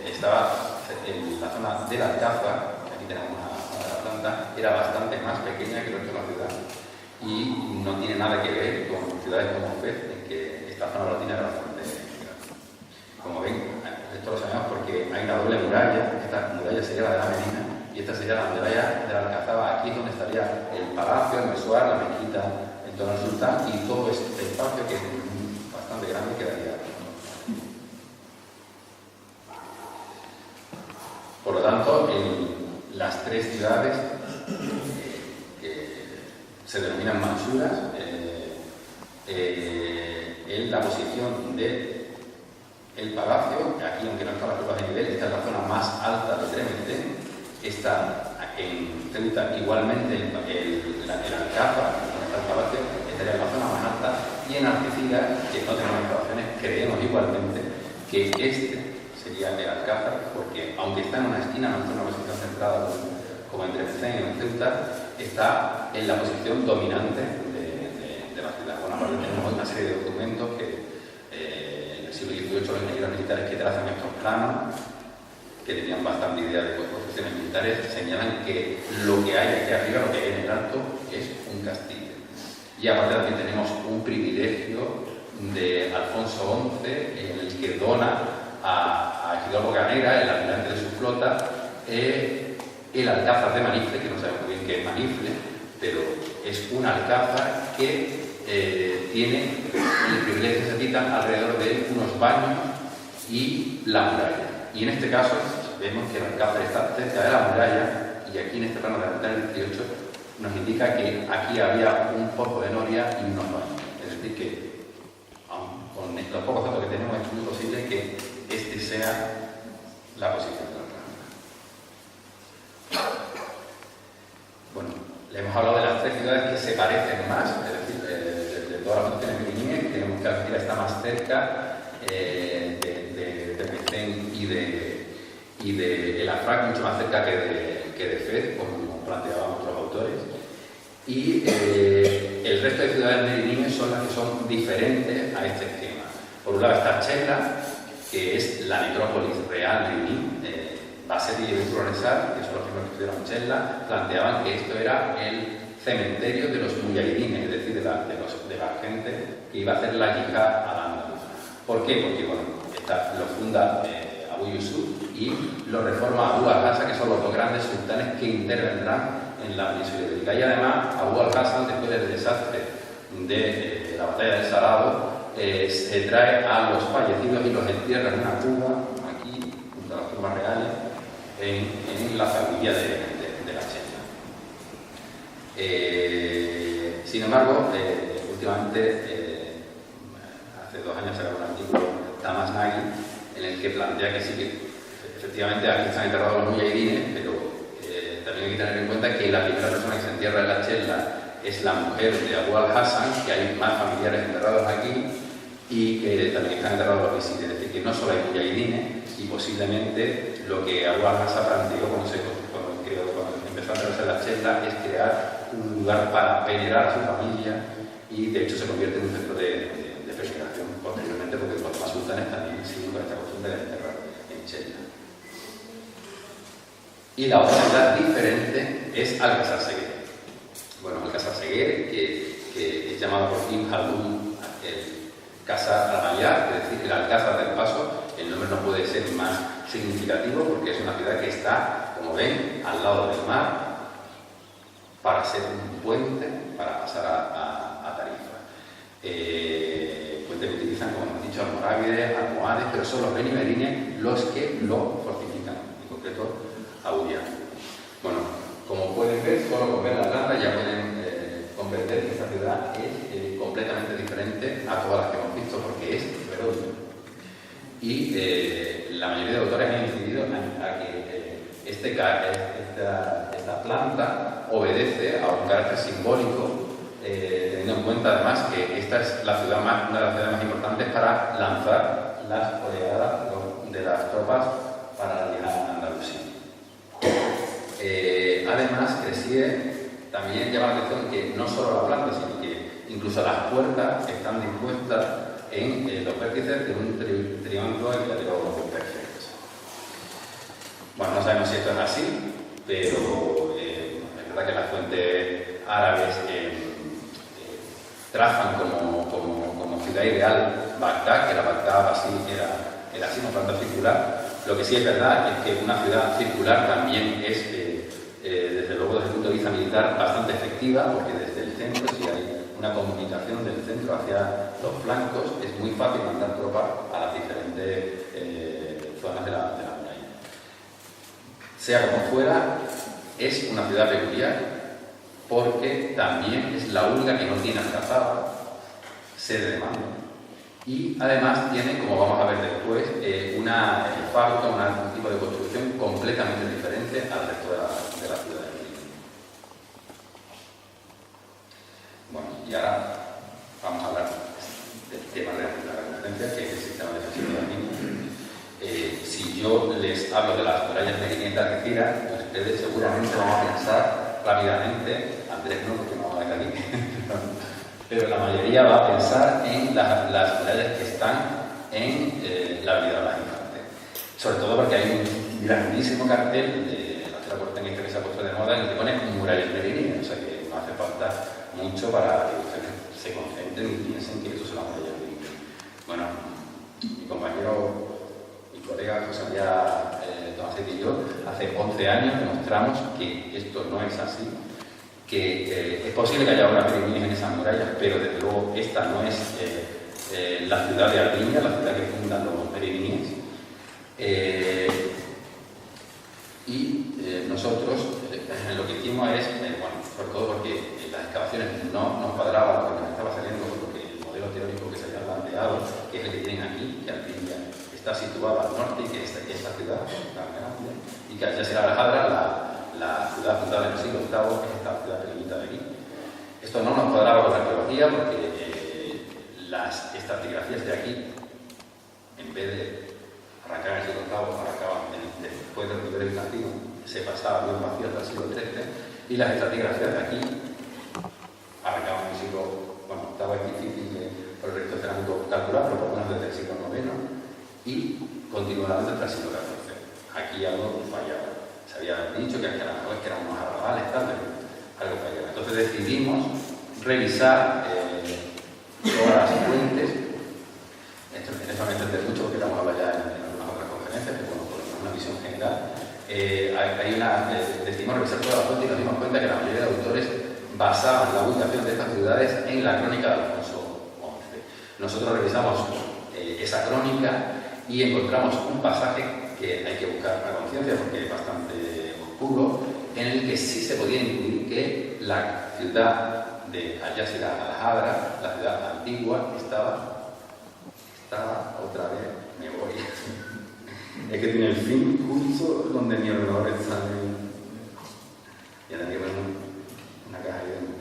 estaba en la zona del Alcázar, aquí tenemos una planta, era bastante más pequeña que el resto de la ciudad, y no tiene nada que ver con ciudades como Fez, en que esta zona palatina era bastante grande. Como ven, esto lo sabemos porque hay una doble muralla, esta muralla sería la de la Medina, y esta sería la muralla del Alcazaba. Aquí es donde estaría el palacio, el mesuar, la mezquita, el torno del sultán, y todo este espacio que es bastante grande quedaría. Por lo tanto, las tres ciudades que se denominan mansuras, en la posición del palacio, aquí aunque no está la curva de nivel, esta es la zona más alta de Tremecén. Está en Ceuta igualmente el Alcázar, donde está el palacio, estaría en la zona más alta, y en Algeciras, que no tenemos excavaciones, creemos igualmente que este sería el está en una esquina, no está en una posición centrada como entre Mecén y Ceuta, está en la posición dominante de la ciudad. Bueno, aparte tenemos una serie de documentos que en el siglo XVIII los ingenieros militares que trazan estos planos, que tenían bastante idea de construcciones militares, señalan que lo que hay aquí arriba, lo que hay en el alto, es un castillo. Y aparte también tenemos un privilegio de Alfonso XI en el que dona a Ejidal Bocanegra, el almirante de su flota, el alcázar de Manifle, que no sabemos muy bien qué es Manifle, pero es un alcázar que tiene el privilegio que se citan alrededor de él unos baños y la muralla. Y en este caso vemos que el alcázar está cerca de la muralla, y aquí en este plano de la ventana del 18 nos indica que aquí había un pozo de noria y unos baños. Es decir, que con los pocos datos que tenemos es muy posible que este sea la posición de la planta. Bueno, le hemos hablado de las tres ciudades que se parecen más, es decir, de todas las opciones que vienen, tenemos que Algeciras está más cerca de Mecén y de El Afraq, mucho más cerca que de Fez, como planteaban otros autores. Y el resto de ciudades medellíes son las que son diferentes a este esquema. Por un lado está Chella, que es la necrópolis real de Medellín. Basset y Ibn Pronesar, que son los primeros que estuvieron en Chella, planteaban que esto era el cementerio de los mujahidines, es decir, de la gente que iba a hacer la yihad al-Ándalus. ¿Por qué? Porque bueno, lo funda Abu Yusuf y lo reforma Abu al-Hassan, que son los dos grandes sultanes que intervendrán en la península ibérica. Y además, Abu al-Hassan, después del desastre de la batalla del Salado, se trae a los fallecidos y los entierra en una tumba, aquí, junto a las tumbas reales, en la familia de la Chella. Sin embargo, últimamente, hace 2 años sacó un artículo Tamas Nagy en el que plantea que sí que efectivamente aquí están enterrados los mujahidines, pero también hay que tener en cuenta que la primera persona que se entierra en la Chella es la mujer de Abu al-Hassan, que hay más familiares enterrados aquí y que también están enterrados los visites, es decir, que no solo hay mujahidines, y posiblemente lo que Abu al-Hassan planteó cuando empezó a enterrarse la Chella es crear un lugar para venerar a su familia, y de hecho se convierte en un centro de veneración posteriormente, porque los demás sultanes también siguen con esta costumbre de enterrar en Chella. Y la otra ciudad diferente es Alcázar Seguer. Bueno, Alcázar Seguer, que es llamado por Ibn Khaldun el Casar al-Mayar, es decir, el Alcázar del Paso. El nombre no puede ser más significativo porque es una ciudad que está, como ven, al lado del mar, para ser un puente para pasar a Tarifa. Puente que utilizan, como hemos dicho, almorávides, almohades, pero son los benimerines los que lo fortifican, en concreto Abuya. Bueno, como pueden ver, solo con ver la planta ya pueden comprender que esta ciudad es completamente diferente a todas las que hemos visto, porque es redonda. Y la mayoría de autores han incidido a que esta planta obedece a un carácter simbólico, teniendo en cuenta además que esta es una de las ciudades más importantes para lanzar las oleadas de las tropas para la yihad andalusí. Además, Cressier también llama la atención que no solo la planta, sino que incluso las puertas están dispuestas en los vértices de un triángulo equilátero perfecto. Bueno, no sabemos si esto es así, pero es verdad que las fuentes árabes trazan como ciudad ideal Bagdad, que la Bagdad así era así, una planta circular. Lo que sí es verdad es que una ciudad circular también es, desde luego desde el punto de vista militar, bastante efectiva, porque desde el centro, si hay una comunicación del centro hacia los flancos, es muy fácil mandar tropas a las diferentes zonas de la muralla. Sea como fuera, es una ciudad peculiar, porque también es la única que no tiene alcazaba, sede de mando. Y además tiene, como vamos a ver después, una fábrica, un tipo de construcción completamente diferente al resto de la ciudad de Medellín. Bueno, y ahora vamos a hablar del tema de la resistencia, que es el sistema defensivo de Medellín. Si yo yo les hablo de las murallas merindias de Algeciras, pues ustedes seguramente van a pensar rápidamente, Andrés no, porque no va a aquí, pero la mayoría va a pensar en las murallas que están en la avenida Blas Infante. Sobre todo porque hay un grandísimo cartel de la tercera puerta en esta que se ha puesto de moda en el que pone murallas merindias, o sea que no hace falta mucho para que ustedes se concentren y piensen que eso son las murallas merindias. Bueno, mi compañero, mi colega José María Tomacet y yo, hace 11 años demostramos que esto no es así, que es posible que haya obras peregrinas en esas murallas, pero desde luego esta no es la ciudad de Arviña, la ciudad que fundan los peregrinos. Nosotros lo que hicimos es, bueno, sobre todo porque las excavaciones no nos cuadraban lo que nos estaba saliendo, porque el modelo teórico que se había planteado, que es el que tienen aquí, que Arviña está situado al norte y que esta ciudad tan grande, y que al ser Alhadra, la ciudad fundada en el siglo VIII, es esta ciudad pequeñita de aquí. Esto no nos cuadraba con la arqueología porque las estratigrafías de aquí, en vez de arrancar en el siglo VIII, arrancaban después del nivel bizantino, se pasaba bien vacío hasta el siglo XIII, y las estratigrafías de aquí arrancaban en el siglo VIII, es difícil por el resto cerámico calcular, pero por lo menos desde el siglo IX, y continuamente hasta el siglo XIV. Aquí algo fallaba. Se había dicho que a lo mejor eran unos arrabales, tal, pero algo fallaba. Entonces decidimos revisar todas las fuentes. En esto me entendé mucho porque estamos hablando ya en algunas otras conferencias, pero bueno, por una visión general. Decidimos revisar todas las fuentes y nos dimos cuenta que la mayoría de autores basaban la ubicación de estas ciudades en la crónica de Alfonso XI. Nosotros revisamos esa crónica y encontramos un pasaje que hay que buscar a conciencia porque es bastante oscuro, en el que sí se podía intuir que la ciudad de Al-Jazira Al-Hadra, la ciudad antigua, estaba otra vez, me voy, es que tiene el fin justo donde mi ordenador está y ahora que poner una caja ahí dentro.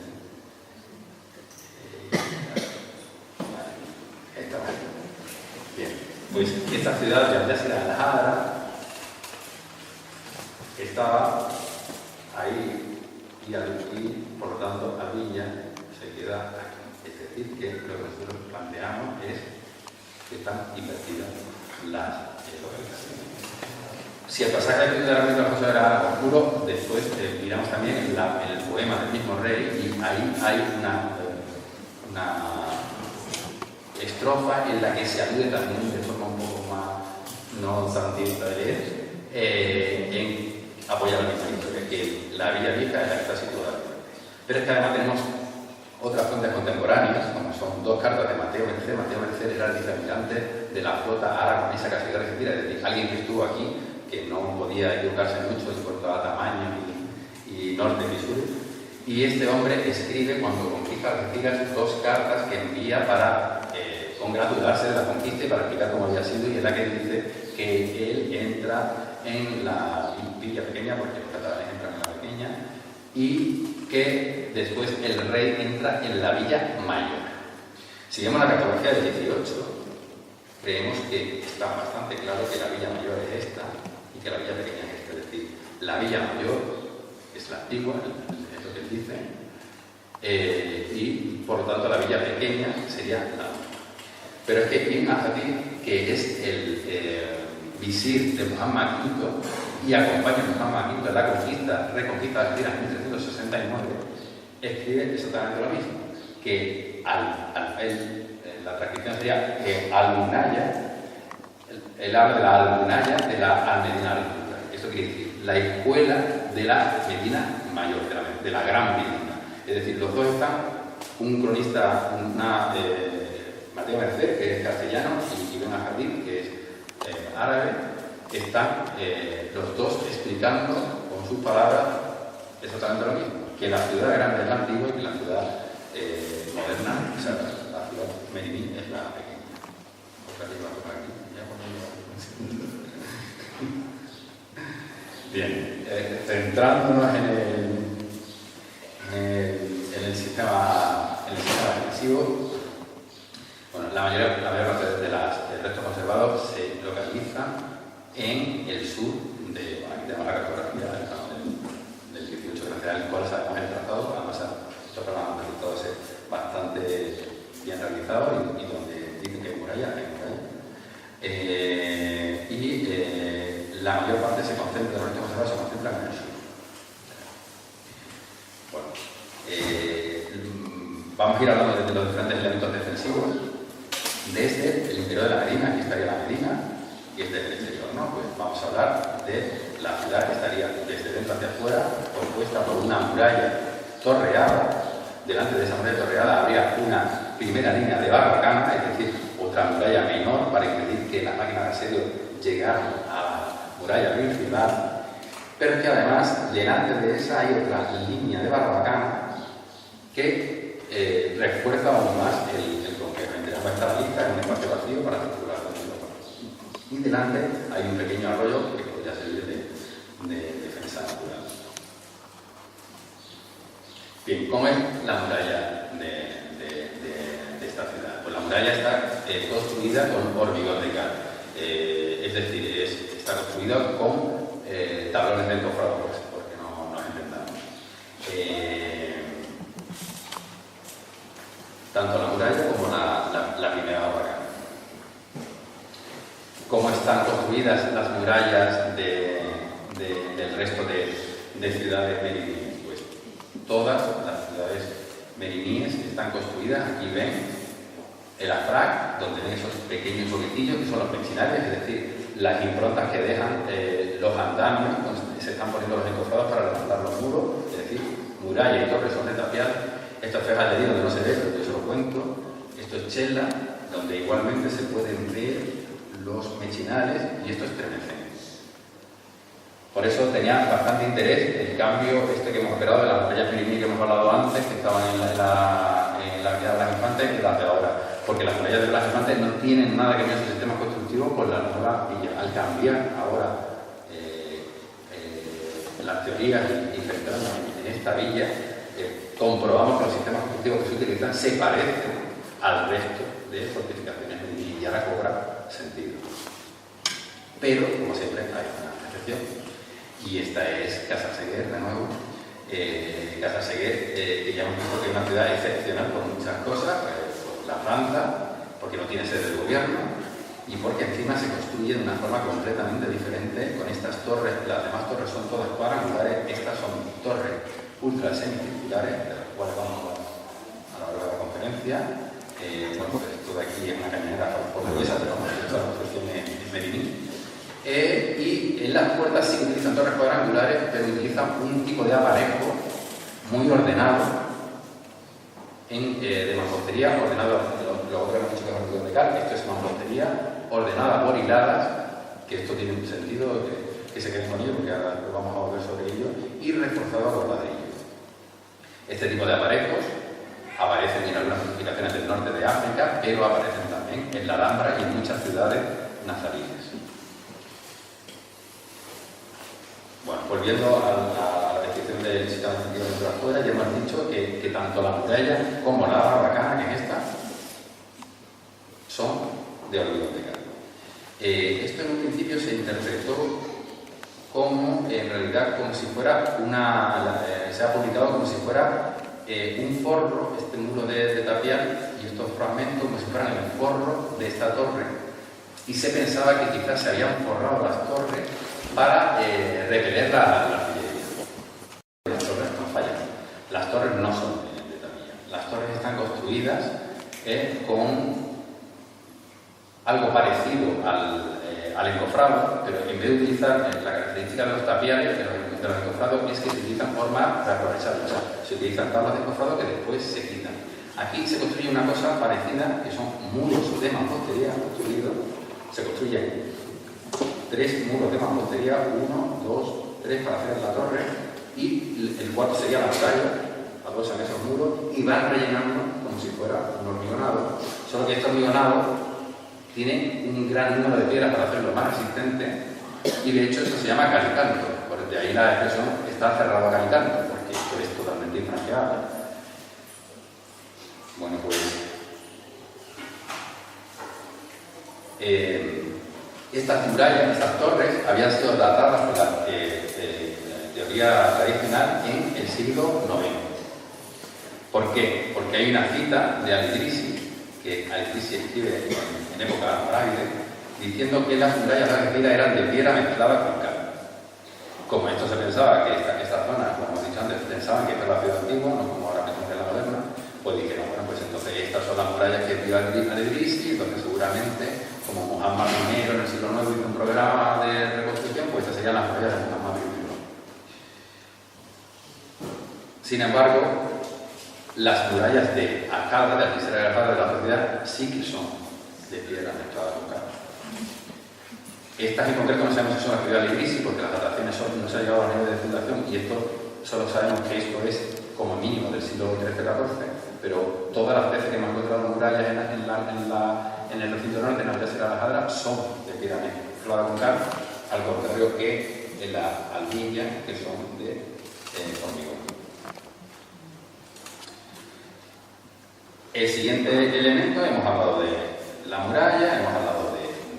Esta vez. Bien, pues esta ciudad de Al-Jazira Al-Hadra estaba ahí y por lo tanto Arviña se queda aquí. Es decir, que lo que nosotros planteamos es que están invertidas las localizaciones. Si el pasaje de la Ramiro Alfonso era oscuro, después miramos también en el poema del mismo rey y ahí hay una estrofa en la que se alude también de forma un poco más no tan directa de leer en apoyar la misma historia, que la Villa Vieja es la que está situada. Pero es que además tenemos otras fuentes contemporáneas, como son dos cartas de Mateo Merced. Mateo Merced era el vicealmirante de la flota aragonesa que se retira, es decir, alguien que estuvo aquí, que no podía equivocarse mucho en cuanto a tamaño y norte y sur. Y este hombre escribe, cuando conquista Algeciras, dos cartas que envía para congratularse de la conquista y para explicar cómo había sido, y es la que dice que él entra en la villa pequeña, porque los catalanes entran en la pequeña, y que después el rey entra en la villa mayor. Si vemos la cartografía del 18, creemos que está bastante claro que la villa mayor es esta y que la villa pequeña es esta. Es decir, la villa mayor es la antigua, es lo que él dice, y por lo tanto la villa pequeña sería la última. Pero es que Ibn Hadir, que es el visir de Muhammad V y acompaña a Muhammad V en la reconquista de Algeciras en 1369, escribe exactamente lo mismo, que la transcripción sería que Al-Munaya, él habla de la Al-Munaya de la Al-Medina Al-Kubra. Esto quiere decir la escuela de la Medina Mayor, de la Gran Medina. Es decir, los dos están, un cronista, Mateo Merced, que es castellano, y Ibn Hadir, que es árabe, están los dos explicando con sus palabras exactamente lo mismo, que la ciudad grande es la antigua y que la ciudad moderna, o sea, la ciudad meriní es la pequeña. Otra que iba a tocar aquí, ya bien, centrándonos en el sistema defensivo, bueno, la mayor parte de los restos conservados se localizan en resultado ser bastante bien realizado y donde dicen que hay muralla, hay muralla. La mayor parte se concentra, los restos conservados se concentran en el sur. Bueno, vamos a ir hablando de los diferentes elementos defensivos. Desde el interior de la Medina, aquí estaría la Medina, y este es el exterior, ¿no? Pues vamos a hablar de la ciudad que estaría desde dentro hacia afuera, compuesta por una muralla torreada. Delante de esa muralla torreada habría una primera línea de barbacana, es decir, otra muralla menor para impedir que las máquinas de asedio llegaran a la muralla principal, pero que además, delante de esa hay otra línea de barbacana que refuerza aún más el complemento. Va a estar lista en un espacio vacío para circular con el local. Y delante hay un pequeño arroyo que podría servir de defensa natural. Bien, ¿cómo es la muralla de esta ciudad? Pues la muralla está construida con hormigón de cal. Es decir, está construida con tablones de encofrado, porque no nos entendamos. Tanto la muralla como la primera barracana. ¿Cómo están construidas las murallas del resto de ciudades meriníes? Pues todas las ciudades meriníes están construidas, aquí ven el afrac, donde ven esos pequeños boquetillos que son los mechinales, es decir, las improntas que dejan los andamios, donde se están poniendo los encofrados para levantar los muros, es decir, muralla y torres son de tapial. Esto es fejaldería donde no se ve, pero yo se lo cuento. Esto es chela, donde igualmente se pueden ver los mechinales, y esto es tremecén. Por eso tenía bastante interés el cambio que hemos operado de las murallas meriníes que hemos hablado antes, que estaban en la unidad de Blas Infante, y las de ahora. Porque las murallas de Blas Infante no tienen nada que ver su sistema constructivo con la nueva villa. Al cambiar ahora las teorías y centrarnos en esta villa, comprobamos que los sistemas constructivos que se utilizan se parecen al resto de fortificaciones y ya la cobra sentido. Pero, como siempre, hay una excepción. Y esta es Casaseguer, de nuevo. Casaseguer, que ya hemos visto que es una ciudad excepcional por muchas cosas, por la planta, porque no tiene sede de gobierno, y porque encima se construye de una forma completamente diferente con estas torres. Las demás torres son todas cuadrangulares, estas son torres ultra semicirculares, de las cuales vamos a la hora de la conferencia. Bueno, pues esto de aquí es una cañonera portuguesa, pero vamos a ver la construcción en Meriní. Y en las puertas sí que utilizan torres cuadrangulares, pero utilizan un tipo de aparejo muy ordenado de mampostería, ordenado, lo que hemos dicho que es hormigón de cal, esto es mampostería ordenada por hiladas, que esto tiene un sentido que se quede con ello, porque ahora vamos a volver sobre ello, y reforzado por ladrillos. Este tipo de aparejos aparecen en algunas fortificaciones del norte de África, pero aparecen también en la Alhambra y en muchas ciudades nazaríes. Bueno, volviendo a la descripción del sistema defensivo dentro de afuera, ya hemos dicho que tanto la muralla como la barbacana, que es esta, son de hormigón de cal. Esto en un principio se interpretó como, en realidad, como si fuera se ha publicado como si fuera un forro, este muro de tapial y estos fragmentos como si fueran el forro de esta torre. Y se pensaba que quizás se habían forrado las torres para repeler la artillería. Las torres no fallan. Las torres no son de tapial. Las torres están construidas con algo parecido al encofrado, pero en vez de utilizar la característica de los tapiales, de los encofrados, es que se utilizan formas de aprovecharlos. O sea, se utilizan tablas de encofrado que después se quitan. Aquí se construye una cosa parecida, que son muros de mampostería construidos. Se construyen 3 muros de mampostería, 1, 2, 3 para hacer la torre, y el cuarto sería la muralla, adosan esos muros y van rellenando como si fuera un hormigonado. Solo que este hormigonado tiene un gran número de piedras para hacerlo más resistente, y de hecho eso se llama calicanto, por de ahí la expresión está cerrado a calicanto, porque esto es totalmente infranqueable. Bueno, pues estas murallas, estas torres, habían sido datadas por la teoría tradicional en el siglo IX. ¿Por qué? Porque hay una cita de Al-Idrisi, que Al-Idrisi escribe en época almorábide, diciendo que las murallas de Algeciras eran de piedra mezclada con cal. Como esto se pensaba que esta zona, como hemos dicho antes, pensaban que esta era la ciudad antigua, no como ahora mismo que es la moderna, pues dijeron, bueno, pues entonces estas son las murallas que vio Al-Idrisi, entonces seguramente, como Muhammad I en el siglo IX hizo un programa de reconstrucción, pues estas serían las murallas de Muhammad I. Sin embargo, las murallas de Alcalá, de Algeciras de Alcalá, de la sociedad, sí que son de piedra mezclada con cal. Estas en concreto no sabemos si son las ciudad de Al-Idrisi, porque las dataciones no se han llegado a nivel de fundación, y esto solo sabemos que esto es como mínimo del siglo XIII-XIV, pero todas las veces que hemos encontrado murallas en el recinto norte, en Algeciras de Alhadra, son de piedra mezclada con cal, al contrario que en la Albilla, que son de hormigón. El siguiente elemento, hemos hablado de la muralla, hemos hablado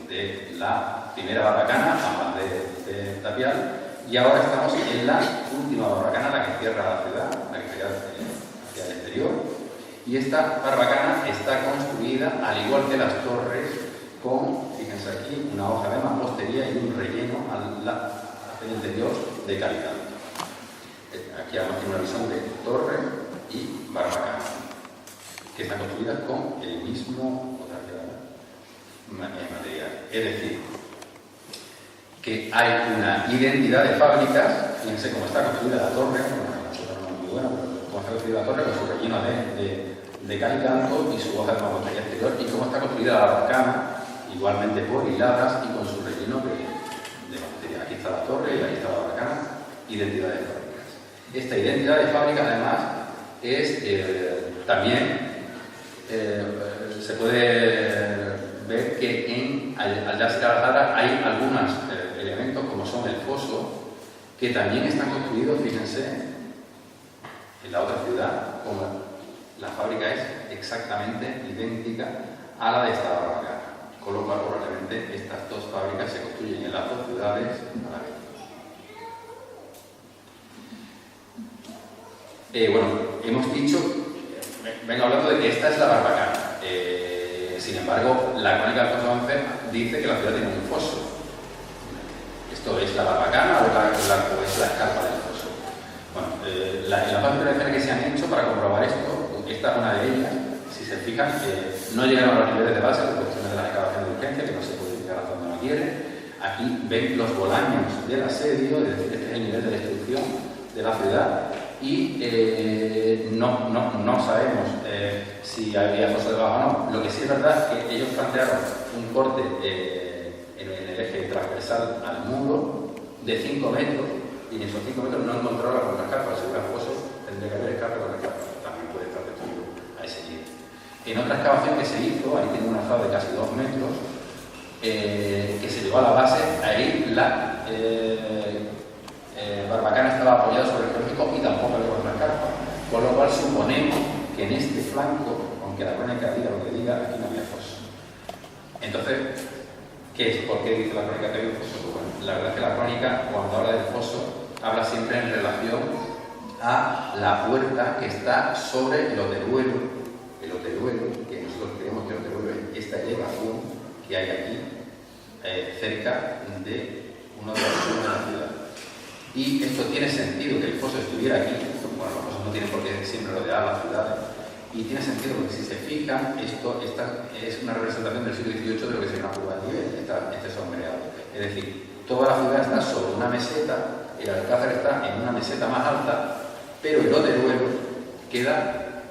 de la primera barbacana, ambas de tapial, y ahora estamos en la última barbacana, la que cierra la ciudad, la que cierra hacia el exterior. Y esta barbacana está construida, al igual que las torres, con, fíjense aquí, una hoja de mampostería y un relleno hacia el interior de calidad. Aquí además tiene una visión de torre y barbacana, que están construidas con el mismo material. Es decir, que hay una identidad de fábricas, fíjense cómo está construida la torre, muy buena, pero cómo está construida la torre con su relleno de cal y canto y su hoja de mampostería exterior, y cómo está construida la barbacana, igualmente por hiladas y con su relleno de mampostería. Aquí está la torre y aquí está la barbacana, identidad de fábricas. Esta identidad de fábrica, además, es también se puede ver que en Algeciras de Alhadra hay algunos elementos, como son el foso, que también están construidos, fíjense, en la otra ciudad, como la fábrica es exactamente idéntica a la de esta barbacana, con lo cual probablemente estas dos fábricas se construyen en las dos ciudades a la vez. Bueno, hemos dicho, vengo hablando de que esta es la barbacana. Sin embargo, la crónica de Alfonso Banzer dice que la ciudad tiene un foso. ¿Esto es la barbacana o es la escarpa del foso? Bueno, las observaciones que se han hecho para comprobar esto, esta es una de ellas. Si se fijan, no llegaron a los niveles de base por cuestiones de la excavación de urgencia, que no se puede llegar hasta donde no quiere. Aquí ven los bolaños del asedio, es decir, este es el nivel de destrucción de la ciudad. Y no sabemos si había foso debajo o no. Lo que sí es verdad es que ellos plantearon un corte en el eje transversal al muro de 5 metros, y en esos 5 metros no encontraron con la escarpa. Si hubiera foso, tendría que haber escarpa con la escarpa. También puede estar destruido a ese nivel. En otra excavación que se hizo, ahí tiene una alzada de casi 2 metros, que se llevó a la base, ahí la barbacana estaba apoyada sobre el geológico y tampoco había otra escarpa, con lo cual suponemos que en este flanco, aunque la crónica diga lo que diga, aquí no había foso. Entonces, ¿qué es? ¿Por qué dice la crónica que había foso? Bueno, la verdad es que la crónica, cuando habla del foso, habla siempre en relación a la puerta que está sobre el Oteruelo, que nosotros creemos que el Oteruelo es esta elevación que hay aquí, cerca de uno de los puntos de la ciudad. Y esto tiene sentido que el foso estuviera aquí. Bueno, los fosos no tienen por qué siempre rodear las ciudades. Y tiene sentido porque si se fijan, esta es una representación del siglo XVIII de lo que sería una curva de nivel, este sombreado. Es decir, toda la ciudad está sobre una meseta, el Alcázar está en una meseta más alta, pero el Oteruelo queda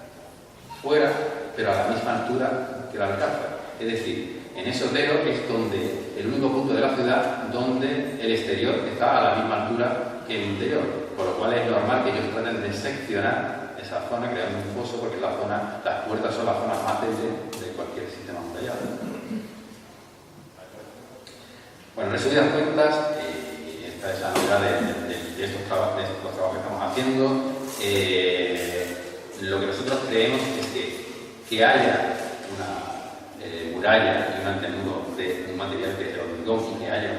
fuera, pero a la misma altura que el Alcázar. Es decir, en ese Otero es donde el único punto de la ciudad donde el exterior está a la misma altura que el interior, por lo cual es normal que ellos traten de seccionar esa zona creando un foso, porque las puertas son las zonas más débiles de cualquier sistema amurallado. Bueno, en resumidas cuentas, esta es la novedad de estos trabajos que estamos haciendo. Lo que nosotros creemos es que haya una muralla y un antenudo de un material que es el hormigón, y que haya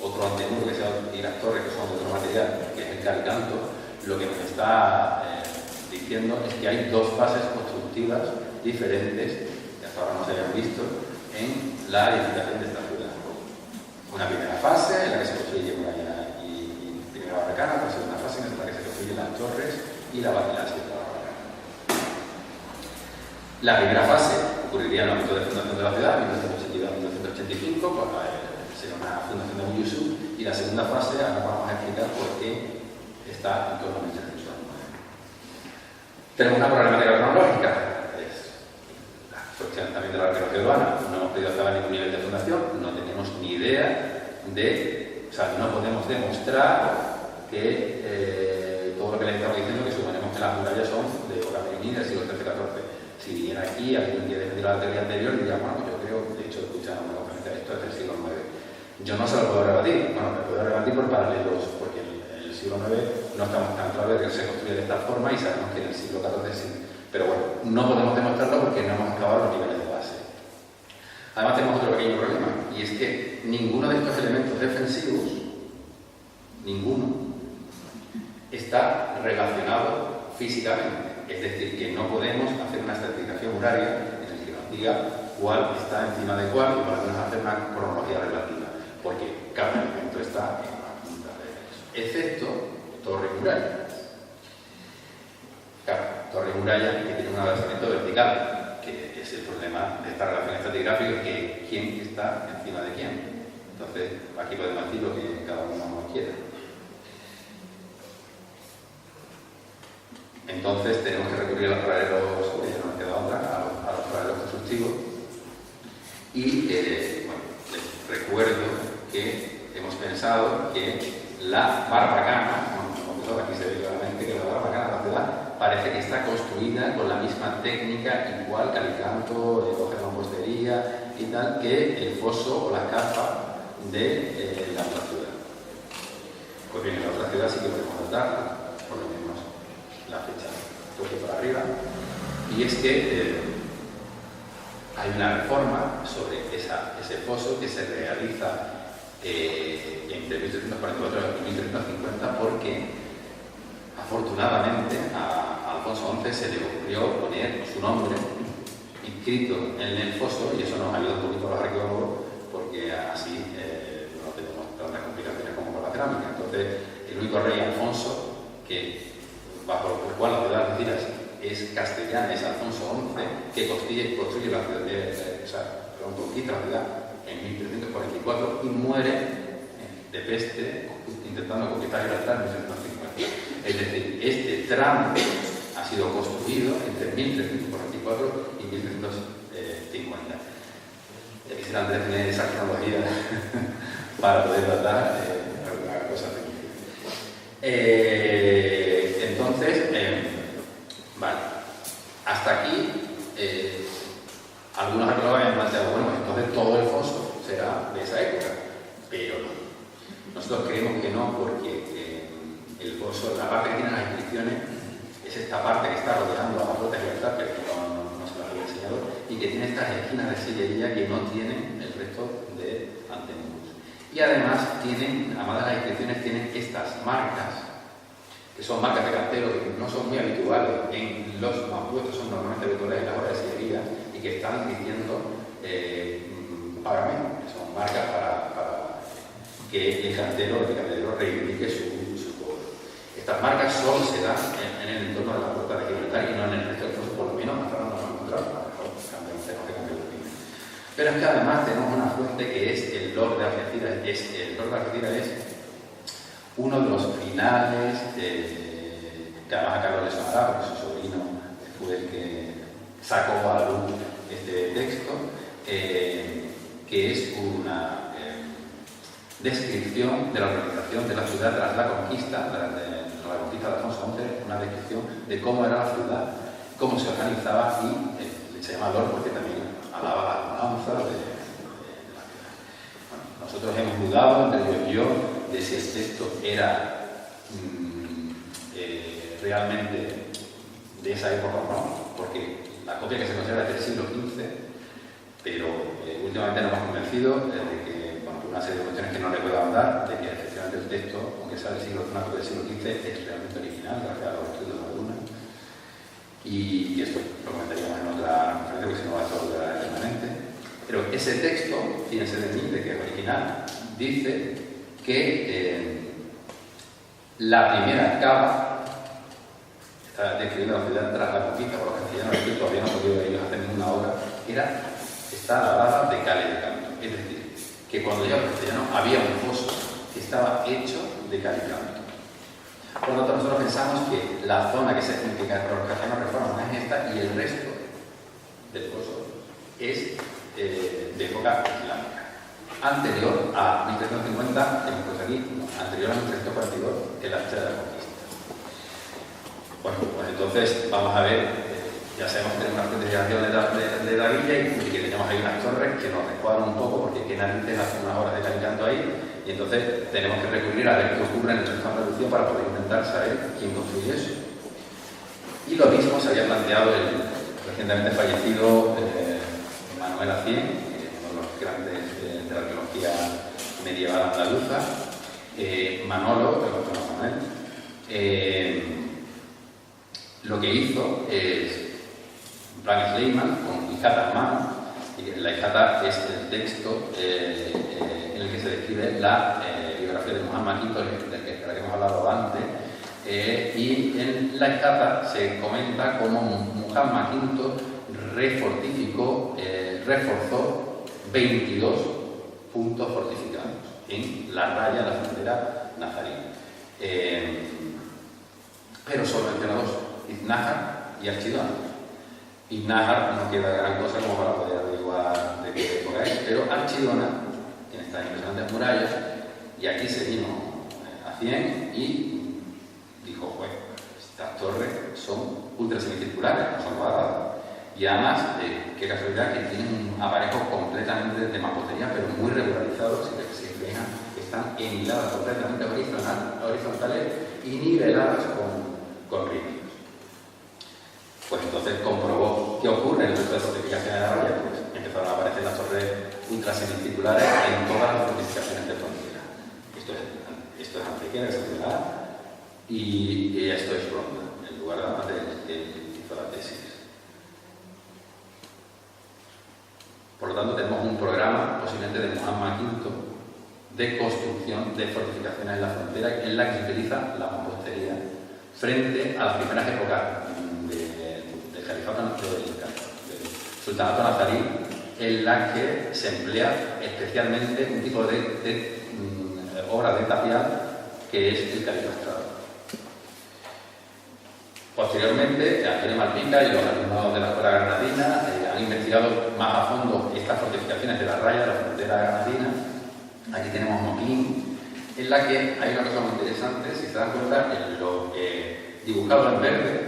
otro antenudo que sea, y las torres que son de otro material, que es el cal y canto, lo que nos está diciendo es que hay dos fases constructivas diferentes, que hasta ahora no se habían visto, en la edificación de esta ciudad. Una primera fase en la que se construye muralla y primera barbacana, otra segunda fase en la que se construyen las torres y la sierra barbacana. La primera fase ocurriría en el momento de fundación de la ciudad, 1982-1985, pues será una fundación de Muyusu, y la segunda fase, ahora vamos a explicar por qué está en torno a 1909. Tenemos una problemática cronológica, es la cuestión también de la arqueología urbana. No hemos podido saber ningún nivel de fundación, no tenemos ni idea de, o sea, no podemos demostrar que todo lo que le estamos diciendo, que suponemos que las murallas son de época pequeñina, del siglo XIII-XIV. Si viniera aquí alguien que defendiera la teoría anterior, diría, bueno, yo creo, de hecho, escuchando una conferencia de esto es del siglo IX. Yo no se lo puedo rebatir, bueno, me puedo rebatir por paralelos, porque en el siglo IX no estamos tan claros de que se construye de esta forma y sabemos que en el siglo XIV sí. Pero bueno, no podemos demostrarlo porque no hemos acabado los niveles de base. Además tenemos otro pequeño problema, y es que ninguno de estos elementos defensivos, ninguno, está relacionado físicamente. Es decir, que no podemos hacer una estratificación horaria en el que nos diga cuál está encima de cuál y para hacer una cronología relativa, porque cada elemento está en una punta de ellos, excepto torre y muralla. Claro, torre y muralla que tiene un avanzamiento vertical, que es el problema de esta relación estratigráfica, que quién está encima de quién. Entonces, aquí podemos decir lo que cada uno quiera. Entonces tenemos que recurrir a los paralelos, ya no nos queda otra, a los paralelos constructivos. Y bueno, les recuerdo que hemos pensado que la barbacana, bueno, aquí se ve claramente que la barbacana de la ciudad parece que está construida con la misma técnica, igual calicanto, coger mampostería y tal, que el foso o la capa de la otra ciudad. Pues bien, en la otra ciudad sí que podemos datarla, por lo menos la fecha toque para arriba, y es que hay una reforma sobre ese foso que se realiza entre 1344 y 1350 porque afortunadamente a Alfonso XI se le ocurrió poner su nombre inscrito en el foso, y eso nos ayuda un poquito a los arqueólogos porque así no tenemos tantas complicaciones como con la cerámica. Entonces el único rey Alfonso bajo el cual la ciudad de Algeciras es castellana, es Alfonso XI, que construye la ciudad, conquista la ciudad en 1344 y muere de peste intentando conquistar Gibraltar en 1350. Es decir, este tramo ha sido construido entre 1344 y 1350. Ya quisiera Andrés tener esa cronología para poder tratar alguna cosa de entonces, vale, hasta aquí algunos arqueólogos habían planteado, bueno, entonces todo el foso será de esa época, pero no. Nosotros creemos que no, porque el foso, la parte que tiene las inscripciones, es esta parte que está rodeando a la flota de Gibraltar, que no se lo había enseñado, y que tiene estas esquinas de sillería que no tienen el resto de antemuros. Y además tienen, además de las inscripciones, tienen estas marcas, que son marcas de cantero que no son muy habituales en los mampuestos, son normalmente habituales en las obras de sillería y que están diciendo págame, son marcas para que el cantero reivindique su cobro. Estas marcas solo se dan en el entorno de la puerta de Gibraltar y no en el resto del foso, por lo menos hasta ahora no lo hemos encontrado. A lo mejor tenemos que cambiar de opinión. Pero es que además tenemos una fuente que es el Lord de Algeciras. El Lord de Algeciras es uno de los finales que además a Carlos le sonará, porque su sobrino fue el que sacó a la luz este texto, que es una descripción de la organización de la ciudad tras la conquista de Alfonso XI, una descripción de cómo era la ciudad, cómo se organizaba, y se llama Lord porque también alaba la bonanza de la ciudad. Bueno, nosotros hemos dudado, entre ellos y yo, de si el texto era realmente de esa época o no, porque la copia que se conserva es del siglo XV, pero últimamente nos hemos convencido de que, bueno, por una serie de cuestiones que no le puedo ahondar, de que efectivamente el texto, aunque sea una copia del siglo XV, es realmente original, gracias a los estudios de la luna. y esto lo comentaríamos en otra conferencia, porque si no va a estar eternamente. Pero ese texto, fíjense de mí, de que es original, dice que la primera cava, está describiendo la ciudad tras la conquista por los castellanos, que todavía no han podido ellos hacer ninguna obra, está labrada de cal y de canto. Es decir, que cuando llegaron los castellanos había un foso que estaba hecho de cal y canto. Por lo tanto, nosotros pensamos que la zona que los castellanos reforman es esta, y el resto del foso es de época islámica, anterior a 1350, tenemos pues aquí, anterior a 1342, en la fecha de la conquista. Bueno, pues entonces vamos a ver, ya sabemos que tenemos una fortificación de la villa y que tenemos ahí unas torres que nos descuadran un poco, porque que narices hace unas horas de calicando ahí, y entonces tenemos que recurrir a ver qué ocurre en el resto de Andalucía para poder intentar saber quién construye eso. Y lo mismo se había planteado el recientemente fallecido Manuel Acien, uno de los grandes de la arqueología medieval andaluza. Manolo, el doctor Manuel, lo que hizo es un plan Schleiman con Ijata en mano, y la Ijata es el texto en el que se describe la biografía de Muhammad V, de la que hemos hablado antes, y en la Ijata se comenta cómo Muhammad V reforzó 22 puntos fortificados en la raya de la frontera nazarí. Pero solo menciona dos, Iznájar y Archidona. Iznájar no queda gran cosa como para poder averiguar de qué época es, pero Archidona tiene estas impresionantes murallas, y aquí se vino a 100 y dijo, pues, estas torres son ultrasemicirculares, no son cuadradas. Y además, qué casualidad, que tienen un aparejo completamente de mampostería, pero muy regularizado, si se fijan, están enhiladas completamente horizontales y niveladas con rígidos. Pues entonces comprobó qué ocurre en el resto de fortificaciones de la raya, pues empezaron a aparecer las torres ultrasemicirculares en todas las fortificaciones de frontera. Esto es Antequera, que se y esto es Ronda, el lugar donde él hizo la tesis. Por lo tanto, tenemos un programa, posiblemente de Muhammad V, de construcción de fortificaciones en la frontera, en la que se utiliza la mampostería frente a las primeras épocas del califato del sultanato nazarí, en la que se emplea especialmente un tipo de obra de tapial que es el califastrado. Posteriormente, Antonio Malpica y los alumnos de la Escuela Granadina han investigado más a fondo estas fortificaciones de la raya de la frontera granadina. Aquí tenemos Moquín, en la que hay una cosa muy interesante. Si se dan cuenta, lo dibujado en verde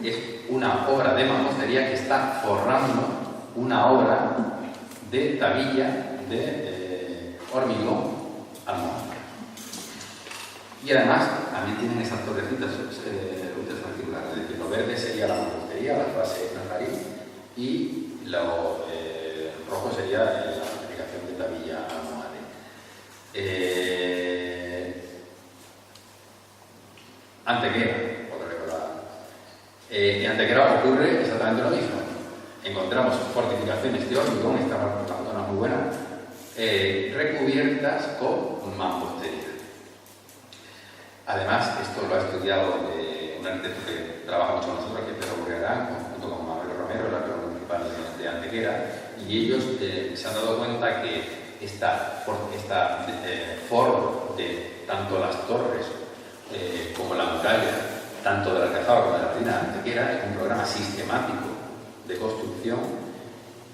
es una obra de mampostería que está forrando una obra de tabilla de hormigón almohadilla. Y además, también tienen esas torrecitas ultrasemicirculares, es decir, lo verde sería la mampostería, la fase nazarí, y lo rojo sería la fortificación de tabilla almohade. Antequera, por recordar. En Antequera ocurre exactamente lo mismo. Encontramos fortificaciones de hormigón, esta zona muy buena, recubiertas con mampostería. Además, esto lo ha estudiado un arquitecto que trabaja mucho con nosotros, que es Pedro Burguerán, junto con Manuel Romero, el arqueólogo municipal de Antequera, y ellos se han dado cuenta que esta forma de tanto las torres como la muralla, tanto de la Alcazaba como de la Reina de Antequera, es un programa sistemático de construcción,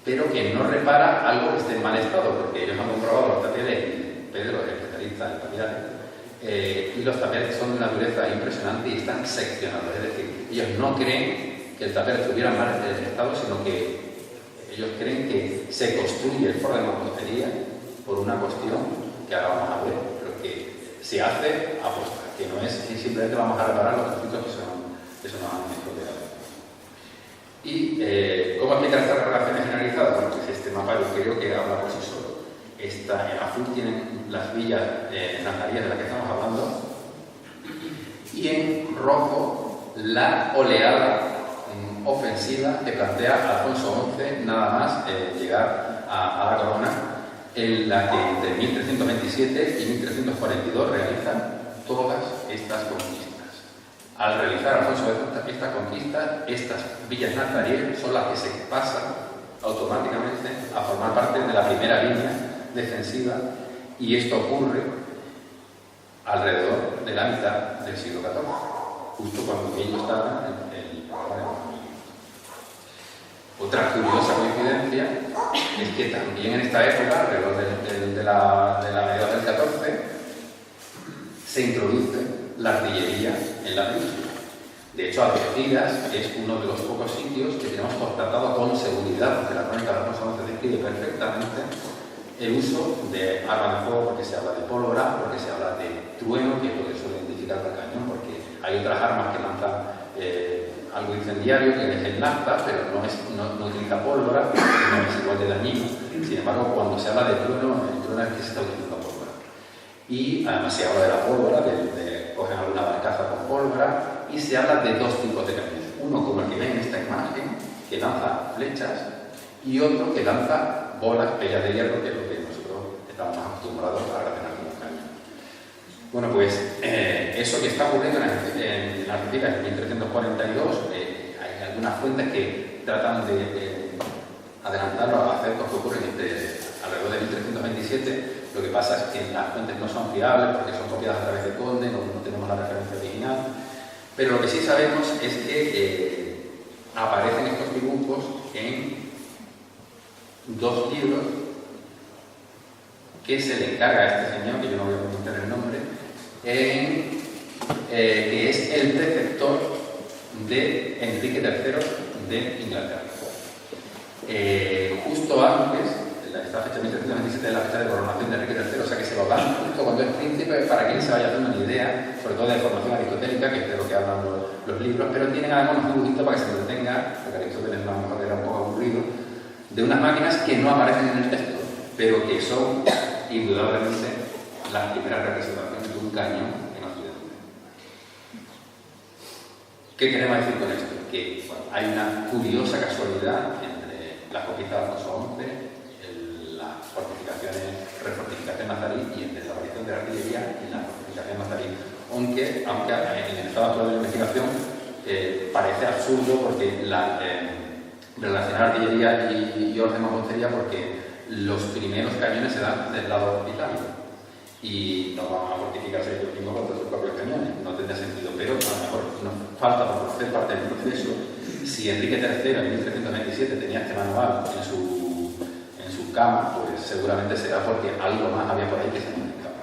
pero que no repara algo que esté en mal estado, porque ellos han comprobado los tapiales, y Pedro es especialista en tapiales, y los tapiales son de una dureza impresionante y están seccionados. Es decir, ellos no creen que el tapial estuviera en mal estado, sino que ellos creen que se construye el forro de mampostería por una cuestión que ahora vamos a ver, pero que se hace a posta, que no es que simplemente vamos a reparar los conflictos que son estropeados. ¿Y cómo aplicar estas relaciones generalizadas? Bueno, pues este mapa yo creo que habla por sí solo. En azul tienen las villas nazaríes de las que estamos hablando, y en rojo la oleada ofensiva que plantea Alfonso XI nada más llegar a la corona, en la que entre 1327 y 1342 realizan todas estas conquistas. Al realizar Alfonso X estas conquistas, estas villas nazaríes son las que se pasan automáticamente a formar parte de la primera línea defensiva, y esto ocurre alrededor de la mitad del siglo XIV, justo cuando ellos estaban en el Otra curiosa coincidencia es que también en esta época, alrededor de la mediados del XIV, se introduce la artillería en la península. De hecho, Algeciras es uno de los pocos sitios que tenemos constatado con seguridad, porque la crónica de Alfonso XI describe perfectamente el uso de armas de fuego, porque se habla de pólvora, porque se habla de trueno, que es lo que suele identificar el cañón, porque hay otras armas que lanzan algo incendiario, que es el nafta, pero no utiliza pólvora, no es igual de dañino. Sin embargo, cuando se habla de trueno, el trueno es que se está utilizando pólvora. Y además se habla de la pólvora, de cogen alguna barcaza con pólvora, y se habla de dos tipos de cañones. Uno, como el que ven en esta imagen, que lanza flechas, y otro que lanza bolas, pellas de hierro, que es lo que nosotros estamos más acostumbrados a relacionar con un cañón. Bueno, pues eso que está ocurriendo en Algeciras en 1342, hay algunas fuentes que tratan de adelantarlo a hacer cosas que ocurren alrededor de 1327. Lo que pasa es que las fuentes no son fiables porque son copiadas a través de Conde, no tenemos la referencia original. Pero lo que sí sabemos es que aparecen estos dibujos en dos libros que se le encarga a este señor, que yo no voy a comentar el nombre, que es el preceptor de Enrique III de Inglaterra. Justo antes, esta fecha de 1327 es la fecha de coronación de Enrique III, o sea que se lo dan justo cuando es príncipe, para que él se vaya haciendo una idea, sobre todo de formación aristotélica, que es de lo que hablan los libros, pero tienen además unos dibujitos para que se entretenga, porque Aristóteles a lo mejor era un poco aburrido, de unas máquinas que no aparecen en el texto, pero que son indudablemente las primeras representaciones de un cañón en Occidente. ¿Qué queremos decir con esto? Que bueno, hay una curiosa casualidad entre las conquistas de Alfonso XI, las refortificaciones nazarí, y entre la aparición de la artillería y la fortificación nazarí. Aunque en el estado actual de la investigación parece absurdo, porque relacionar artillería y orden mampostería, porque los primeros cañones se dan del lado islámico y no van a fortificarse ellos mismos contra sus propios cañones, no tendría sentido, pero a lo mejor nos falta por hacer parte del proceso. Si Enrique III en 1327 tenía este manual en su cama, pues seguramente será porque algo más había por ahí que se nos escapa.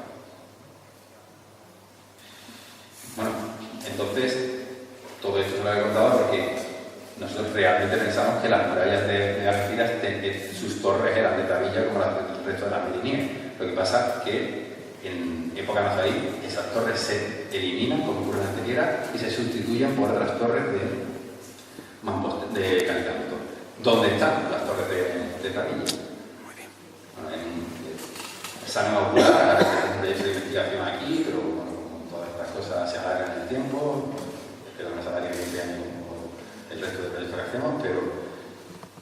Bueno, entonces todo esto se lo he contado porque nosotros realmente pensamos que las murallas de Algeciras, sus torres eran de tabilla como las del resto de las Pirineas. Lo que pasa es que en época nazarí esas torres se eliminan, como ocurre en Antequera, y se sustituyen por otras torres de Canicamento. ¿Dónde están las torres de tabilla? Bueno, en examen ocular, hay proyectos de investigación aquí, pero bueno, todas estas cosas se alargan en el tiempo, espero que no se alarguen 20 años el resto de proyectos que hacemos, pero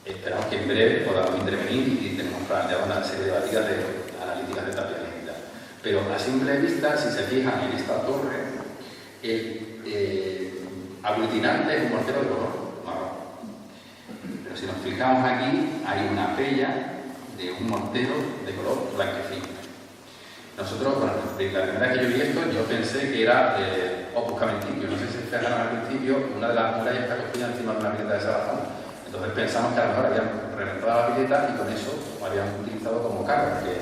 esperamos que en breve podamos intervenir y tenemos planteado una serie de batidas analíticas de tapiales y tal. Pero a simple vista, si se fijan en esta torre, el aglutinante es un mortero de color marrón. Pero si nos fijamos aquí, hay una pella de un mortero de color blanquecino. Nosotros, bueno, la primera vez que yo vi esto, yo pensé que era Opus Camentipio. No sé si se fijaron al principio, una de las murallas está construida encima de una pileta de Salazón. Entonces pensamos que a lo mejor habían reventado la pileta y con eso lo habían utilizado como carga, porque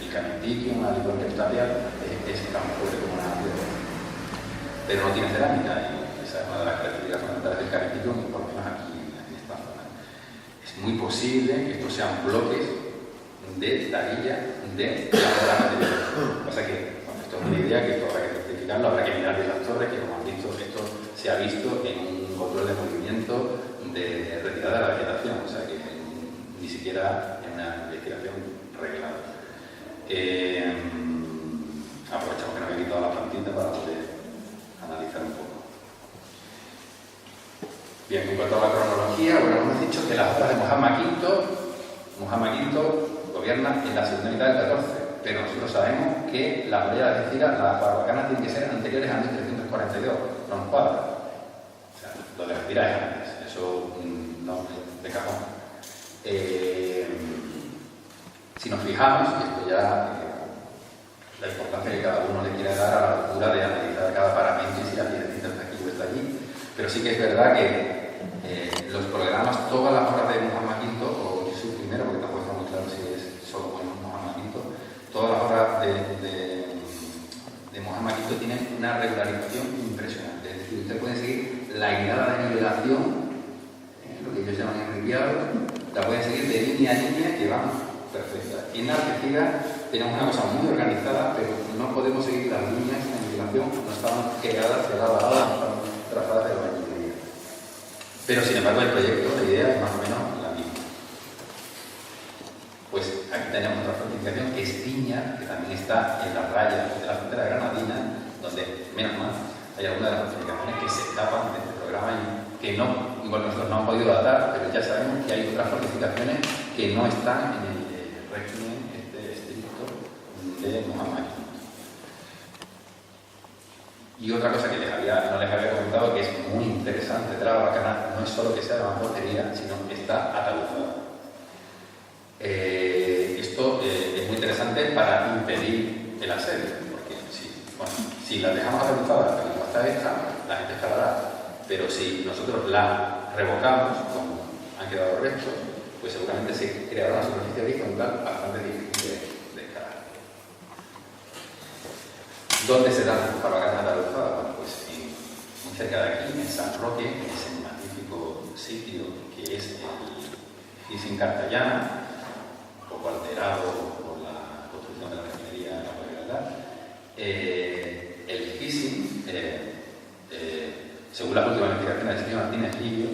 el Camentipio, al igual que el tapial, es tan fuerte como una piedra. Pero no tiene cerámica, y esa es una de las características fundamentales del Camentipio, por lo menos aquí en esta zona. Es muy posible que estos sean bloques de tabilla de la hora material. O sea que, bueno, esto es una idea que esto habrá que certificarlo, habrá que mirar bien las torres, que como han visto, esto se ha visto en un control de movimiento de retirada de la vegetación, o sea que ni siquiera en una investigación reglada. Aprovechamos que nos había quitado la plantita para poder analizar un poco. Bien, en cuanto a la cronología, bueno, hemos dicho que las obras de Muhammad V gobierna en la segunda mitad del 14, pero nosotros sabemos que la muralla de Algeciras, las barbacanas tienen que ser anteriores a 1342, no nos cuadra. O sea, lo de Algeciras es antes, eso no es de cajón. Si nos fijamos, y esto ya la importancia que cada uno le quiere dar a la lectura de analizar cada parámetro y la piedrecita está aquí o está allí, pero sí que es verdad que los programas, todas las obras de Muhammad V, o Yusuf I, porque tampoco está muy claro si es solo Muhammad V, todas las obras de Muhammad V tienen una regularización impresionante. Es decir, usted puede seguir la hilada de nivelación, lo que ellos llaman enriqueado, la pueden seguir de línea a línea que van perfectas. Y en la Algeciras tenemos una cosa muy organizada, pero no podemos seguir las líneas de nivelación, no estaban creadas de lado a lado, no estaban trazadas de baño. Pero sin embargo el proyecto, la idea es más o menos la misma. Pues aquí tenemos otra fortificación que es Piña, que también está en la raya de la frontera granadina, donde, menos mal, hay algunas de las fortificaciones que se escapan de este programa y que no, igual nosotros no hemos podido datar, pero ya sabemos que hay otras fortificaciones que no están en el régimen estricto de Muhammad. Y otra cosa que no les había comentado, que es muy interesante de la barbacana, no es solo que sea de mampostería, sino que está ataluzada. Esto es muy interesante para impedir el asedio, porque si la dejamos ataluzada, como está hecha, la gente escalará, pero si nosotros la revocamos, como han quedado restos, pues seguramente se creará una superficie horizontal bastante difícil de escalar. ¿Dónde se da la barbacana ataluzada? Bueno, pues muy cerca de aquí, en San Roque, en ese magnífico sitio que es el Hissin Cartayana, un poco alterado por la construcción de la refinería en la Puebla. El Hissin, según las últimas investigaciones del señor Martínez Livio,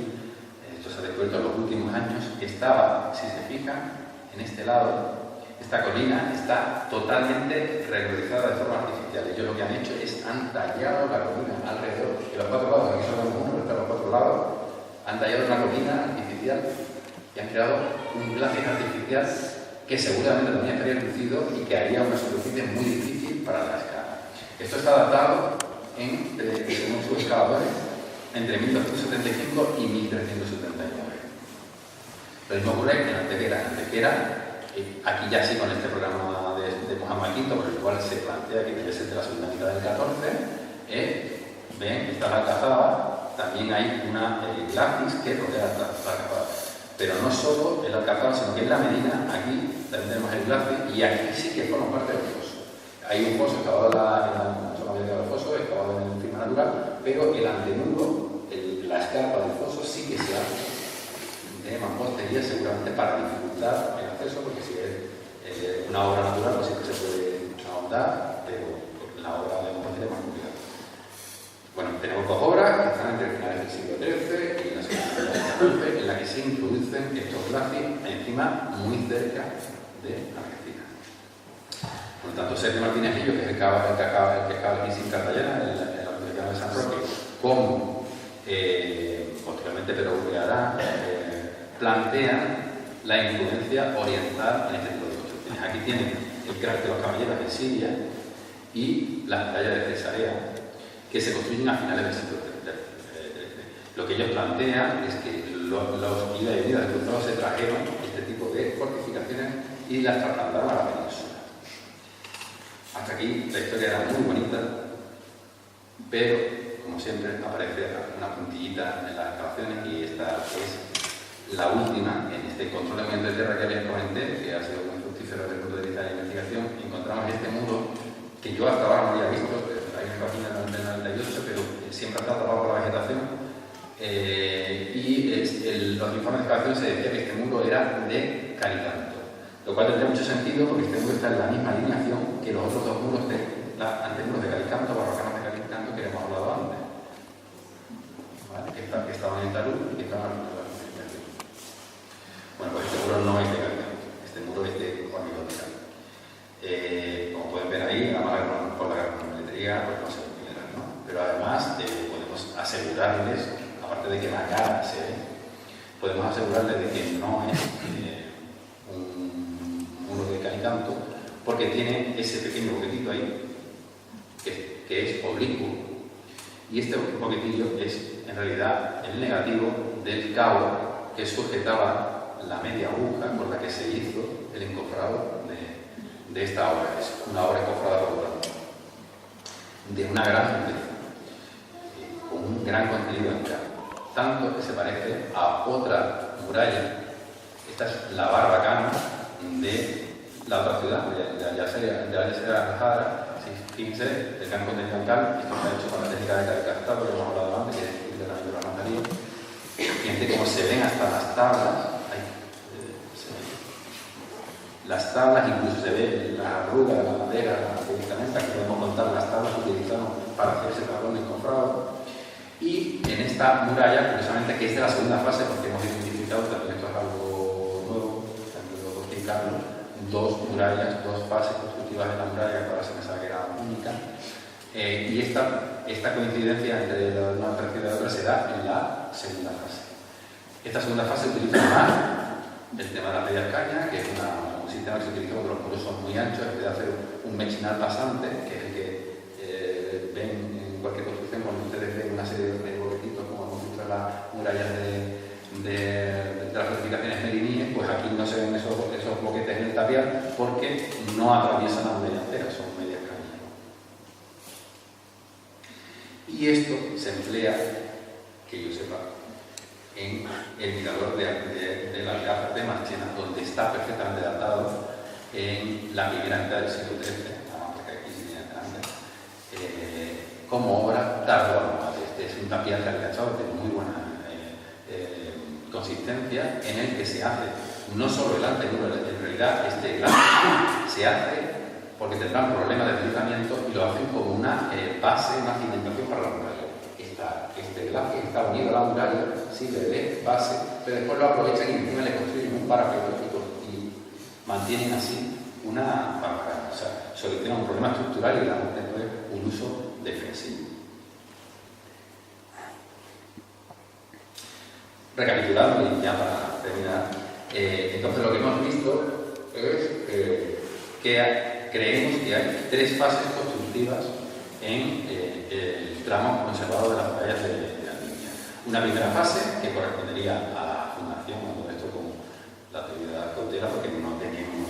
esto se ha descubierto en los últimos años, estaba, si se fijan, en este lado. Esta colina está totalmente regularizada de forma artificial. Ellos lo que han hecho es han tallado la colina alrededor, y los cuatro lados, aquí solo vemos uno, pero están los cuatro lados, han tallado una colina artificial y han creado un glaciar artificial que seguramente también estaría reducido y que haría una superficie muy difícil para la escala. Esto está datado según sus excavadores, entre 1275 y 1379. Lo mismo ocurre en Antequera. Aquí ya sí con este programa de Muhammad V, por el cual se plantea que debe ser de la segunda mitad del 14, ven, está la alcazaba, también hay una glacis que rodea la alcazaba. Pero no solo el alcazaba, sino que en la Medina, aquí también tenemos el glacis y aquí sí que forma parte del foso. Hay un foso excavado excavado en el clima natural, pero el antenudo, la escarpa del foso sí que se hace de mampostería seguramente para dificultar el acceso, porque si es una obra natural pues siempre se puede ahondar, pero la obra de mampostería es más complicada. Bueno, tenemos dos obras que están entre finales del siglo XIII y la segunda mitad del XIV, en la que se introducen estos glacis encima muy cerca de Algeciras. Por lo tanto, Sergio Martínez Lillo, que es el que acaba el Hissin Cartayana, en la Universidad de San Roque, como posteriormente Pedro Urrearán, plantean la influencia oriental en este tipo de construcciones. Aquí tienen el cráter de los caballeros en Siria y la muralla de Cesarea, que se construyen a finales del siglo XIII. Lo que ellos plantean es que los ida y venida de cruzados se trajeron este tipo de fortificaciones y las trasladaron a la península. Hasta aquí la historia era muy bonita, pero, como siempre, aparece una puntillita en las excavaciones y esta es la última en este control de movimiento de tierra que les comenté, que ha sido muy fructífero desde el punto de vista de la investigación. Encontramos este muro que yo hasta ahora no había visto, hay una página del 98, pero siempre está tapado por la vegetación. Los informes de excavación se decía que este muro era de Calicanto, lo cual tendría mucho sentido porque este muro está en la misma alineación que los otros dos muros antemuros de Calicanto, barrocanos de Calicanto, que hemos hablado antes, ¿vale? que estaban en talud y que estaban al final de la investigación. Bueno, pues este muro no es de Calicanto, este muro es de hormigón de cal. Como pueden ver ahí, por la granulometría pues no se puede mirar, ¿no? Pero además podemos asegurarles, aparte de que la cara se podemos asegurarle de que no es un muro de cal y canto, porque tiene ese pequeño boquetito ahí, que es oblicuo, y este boquetillo es en realidad el negativo del cabo que sujetaba la media aguja con la que se hizo el encofrado de esta obra. Es una obra encofrada de una gran simpleza, con un gran contenido en cal, tanto que se parece a otra muralla. Esta es la barbacana de la otra ciudad, de la Yasera Rajadra. Fíjense, el gran contenido en cal, esto está hecho con la técnica de calcastado que hemos hablado antes, que es también de la nazarí. Fíjense cómo se ven hasta las tablas. Las tablas, incluso se ve la arruga de la madera directamente. Aquí podemos contar las tablas que utilizamos para hacer ese tablón encofrado. Y en esta muralla, curiosamente, que es de la segunda fase, porque hemos identificado, también esto es algo nuevo, también lo explicarlo, dos murallas, dos fases constructivas de la muralla, que ahora se pensaba que era única. Y esta coincidencia entre una otra y la otra se da en la segunda fase. Esta segunda fase utiliza más el tema de las medias cañas, que es un sistema que se utiliza cuando los muros son muy anchos, en vez de hacer un mechinal pasante, que es el que ven en cualquier construcción cuando ustedes ven una serie de boquetitos como hemos visto en las murallas de las fortificaciones meriníes. Pues aquí no se ven esos boquetes en el tapial porque no atraviesan la muralla entera, son medias cañas. Y esto se emplea, que yo sepa, en el mirador de la Alcázar de Marchena, donde está perfectamente datado en la primera mitad del siglo XIII, que aquí sí viene grande, como obra tardua. Este es un tapial caricachado de muy buena consistencia, en el que se hace no solo el antemuro, en realidad este glass se hace porque tendrán problemas de deslizamiento y lo hacen como una base, una cimentación para la muralla. Este glass que está unido a la muralla sirve de base, pero después lo aprovechan y encima le construyen un parapeto y mantienen así una barbacana. O sea, solucionan un problema estructural y le dan después un uso defensivo. Recapitulando y ya para terminar, entonces lo que hemos visto es que creemos que hay tres fases constructivas en el tramo conservado de las murallas de Albiña. Una primera fase que correspondería a la fundación, todo esto con la teoría cautela, porque no tenemos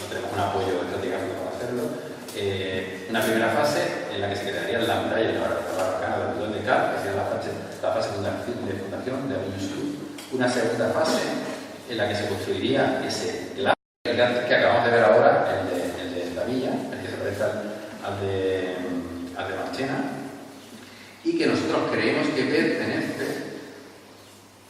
no tenemos un apoyo estratégico para hacerlo. Una primera fase en la que se crearía la muralla y la barbacana del Botón de Cal, que sería la fase de fundación de Aviño Sur. Una segunda fase en la que se construiría ese glass que acabamos de ver ahora, el de la villa, el que se parece al de Marchena, y que nosotros creemos que pertenece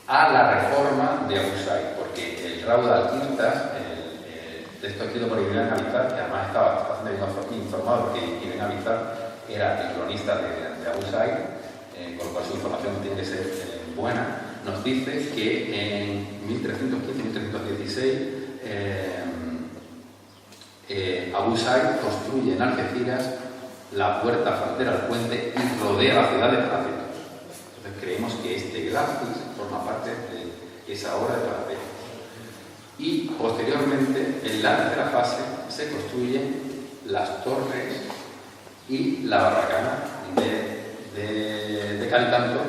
a la reforma de Abusai, porque el Raúl de Alquiltas, el texto escrito por Irene Avizar, que además estaba bastante bien informado, porque Irene Avizar era el cronista de Abusai, con lo cual su información tiene que ser buena, nos dice que en 1315-1316 Abusai construye en Algeciras la puerta frontera al puente y rodea la ciudad de Palacete. Entonces creemos que este glacis forma parte de esa obra de Palacete. Y posteriormente, en la tercera fase, se construyen las torres y la barbacana de cal y canto,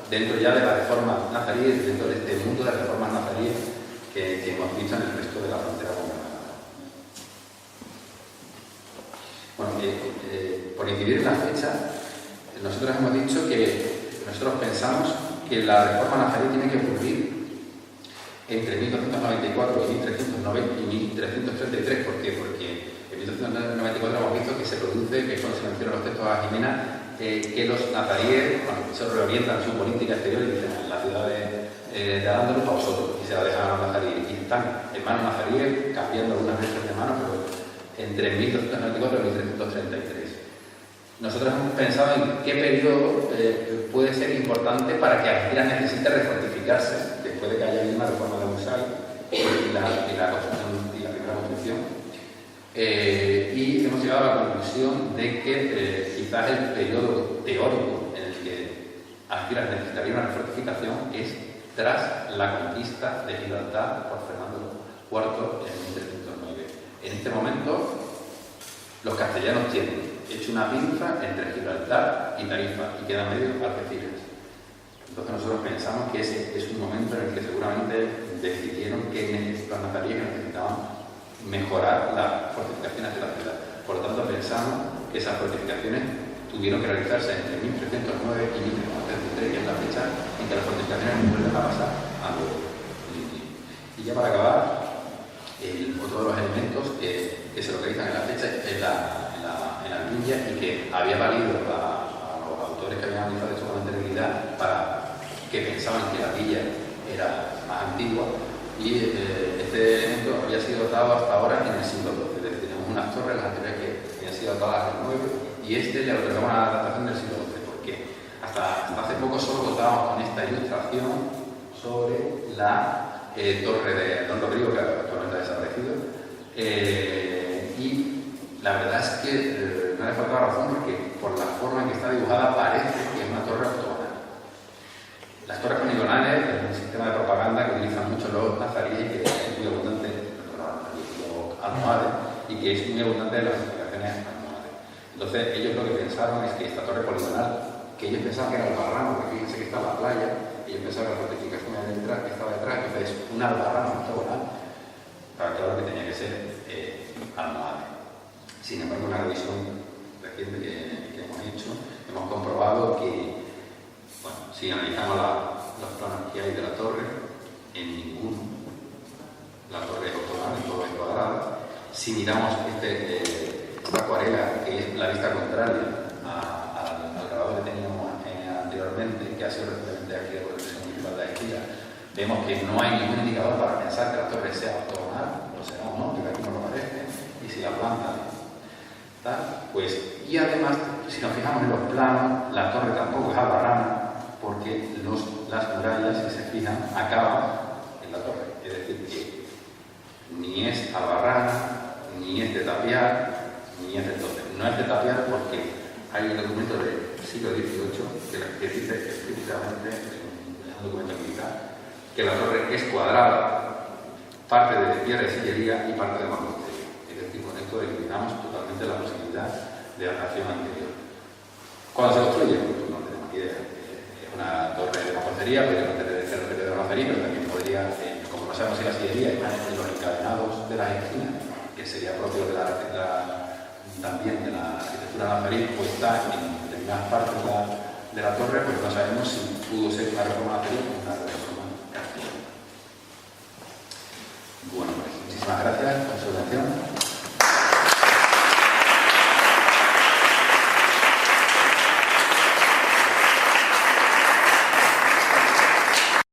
dentro ya de la reforma nazarí, dentro de este mundo de reformas nazaríes que hemos visto en el resto de la frontera con Granada. Bueno, por incidir en la fecha, nosotros hemos dicho que nosotros pensamos que la reforma nazarí tiene que ocurrir entre 1294 y 1333. ¿Por qué? Porque en 1294 hemos visto que se produce, que cuando se mencionan los textos a Jimena, que los nazaríes se reorientan su política exterior y dicen la ciudad de Al-Ándalus para vosotros, y se la dejan a los nazaríes. Y están hermanos nazaríes cambiando algunas veces de mano, pero entre 1294 y 1333. Nosotros hemos pensado en qué periodo puede ser importante para que Algeciras necesite refortificarse después de que haya habido una reforma de Abusai y la primera construcción. Y hemos llegado a la conclusión de que quizás el periodo teórico en el que Algeciras necesitaría una refortificación es tras la conquista de Gibraltar por Fernando IV en 1309. En este momento, los castellanos tienen hecho una pinza entre Gibraltar y Tarifa y queda medio Algeciras. Entonces nosotros pensamos que ese es un momento en el que seguramente decidieron que los nazaríes necesitaban mejorar las fortificaciones de la ciudad. Por lo tanto, pensamos que esas fortificaciones tuvieron que realizarse entre 1309 y 1333, que es la fecha en que las fortificaciones vuelven a pasar a nuevo. Y ya para acabar, otro de los elementos que se localizan en la fecha es la villa y que había valido a los autores que habían analizado esto con anterioridad para que pensaban que la villa era más antigua, y este elemento había sido dado hasta ahora en el siglo XII. Es decir, tenemos unas torres, las anteriores que habían sido dadas en el IX, y este le otorgamos una datación del siglo XII, porque hasta hace poco solo contábamos con esta ilustración sobre la torre de Don Rodrigo, que actualmente ha desaparecido, y la verdad es que no le faltaba razón, porque por la forma en que está dibujada parece que es una torre octogonal. Las torres poligonales es un sistema de propaganda que utilizan mucho los nazaríes, que es muy abundante, los almohades, y que es muy abundante en las edificaciones almohades. Entonces ellos lo que pensaron es que esta torre poligonal, que ellos pensaban que era el barrano, porque fíjense que está la playa, ellos pensaban que la fortificación estaba detrás, entonces un albarrano octogonal, estaba claro que tenía que ser almohade. Sin embargo, en una revisión reciente que hemos hecho, hemos comprobado que, bueno, si analizamos los planos que hay de la torre, en ninguno la torre es octogonal, en todo es cuadrada. Si miramos esta acuarela, que es la vista contraria al grabado que teníamos anteriormente, que ha sido recientemente aquí de la Comisión Municipal de Algeciras, vemos que no hay ningún indicador para pensar que la torre sea octogonal, o será o no, porque aquí no lo parece, y si la planta tal, pues, y además, si nos fijamos en los planos, la torre tampoco es albarrana, porque las murallas, si se fijan, acaban en la torre. Es decir, que ni es albarrana, ni es de tapiar, ni es de torre. No es de tapiar porque hay un documento del siglo XVIII que dice explícitamente, es un documento militar, que la torre es cuadrada, parte de piedra de sillería y parte de mampostería. Es decir, con esto eliminamos totalmente la posibilidad de datación anterior. ¿Cuándo se construye? Pues no tenemos idea. Es una torre de mampostería, podría pertenecer al periodo de la Macerí, pero también podría, como no sabemos si la sillería está en los encadenados de las esquinas, que sería propio también de la arquitectura nazarí, pues está en determinadas partes de la torre, pues no sabemos si pudo ser una reforma nazarí o una reforma castellana. Bueno, pues muchísimas gracias por su atención.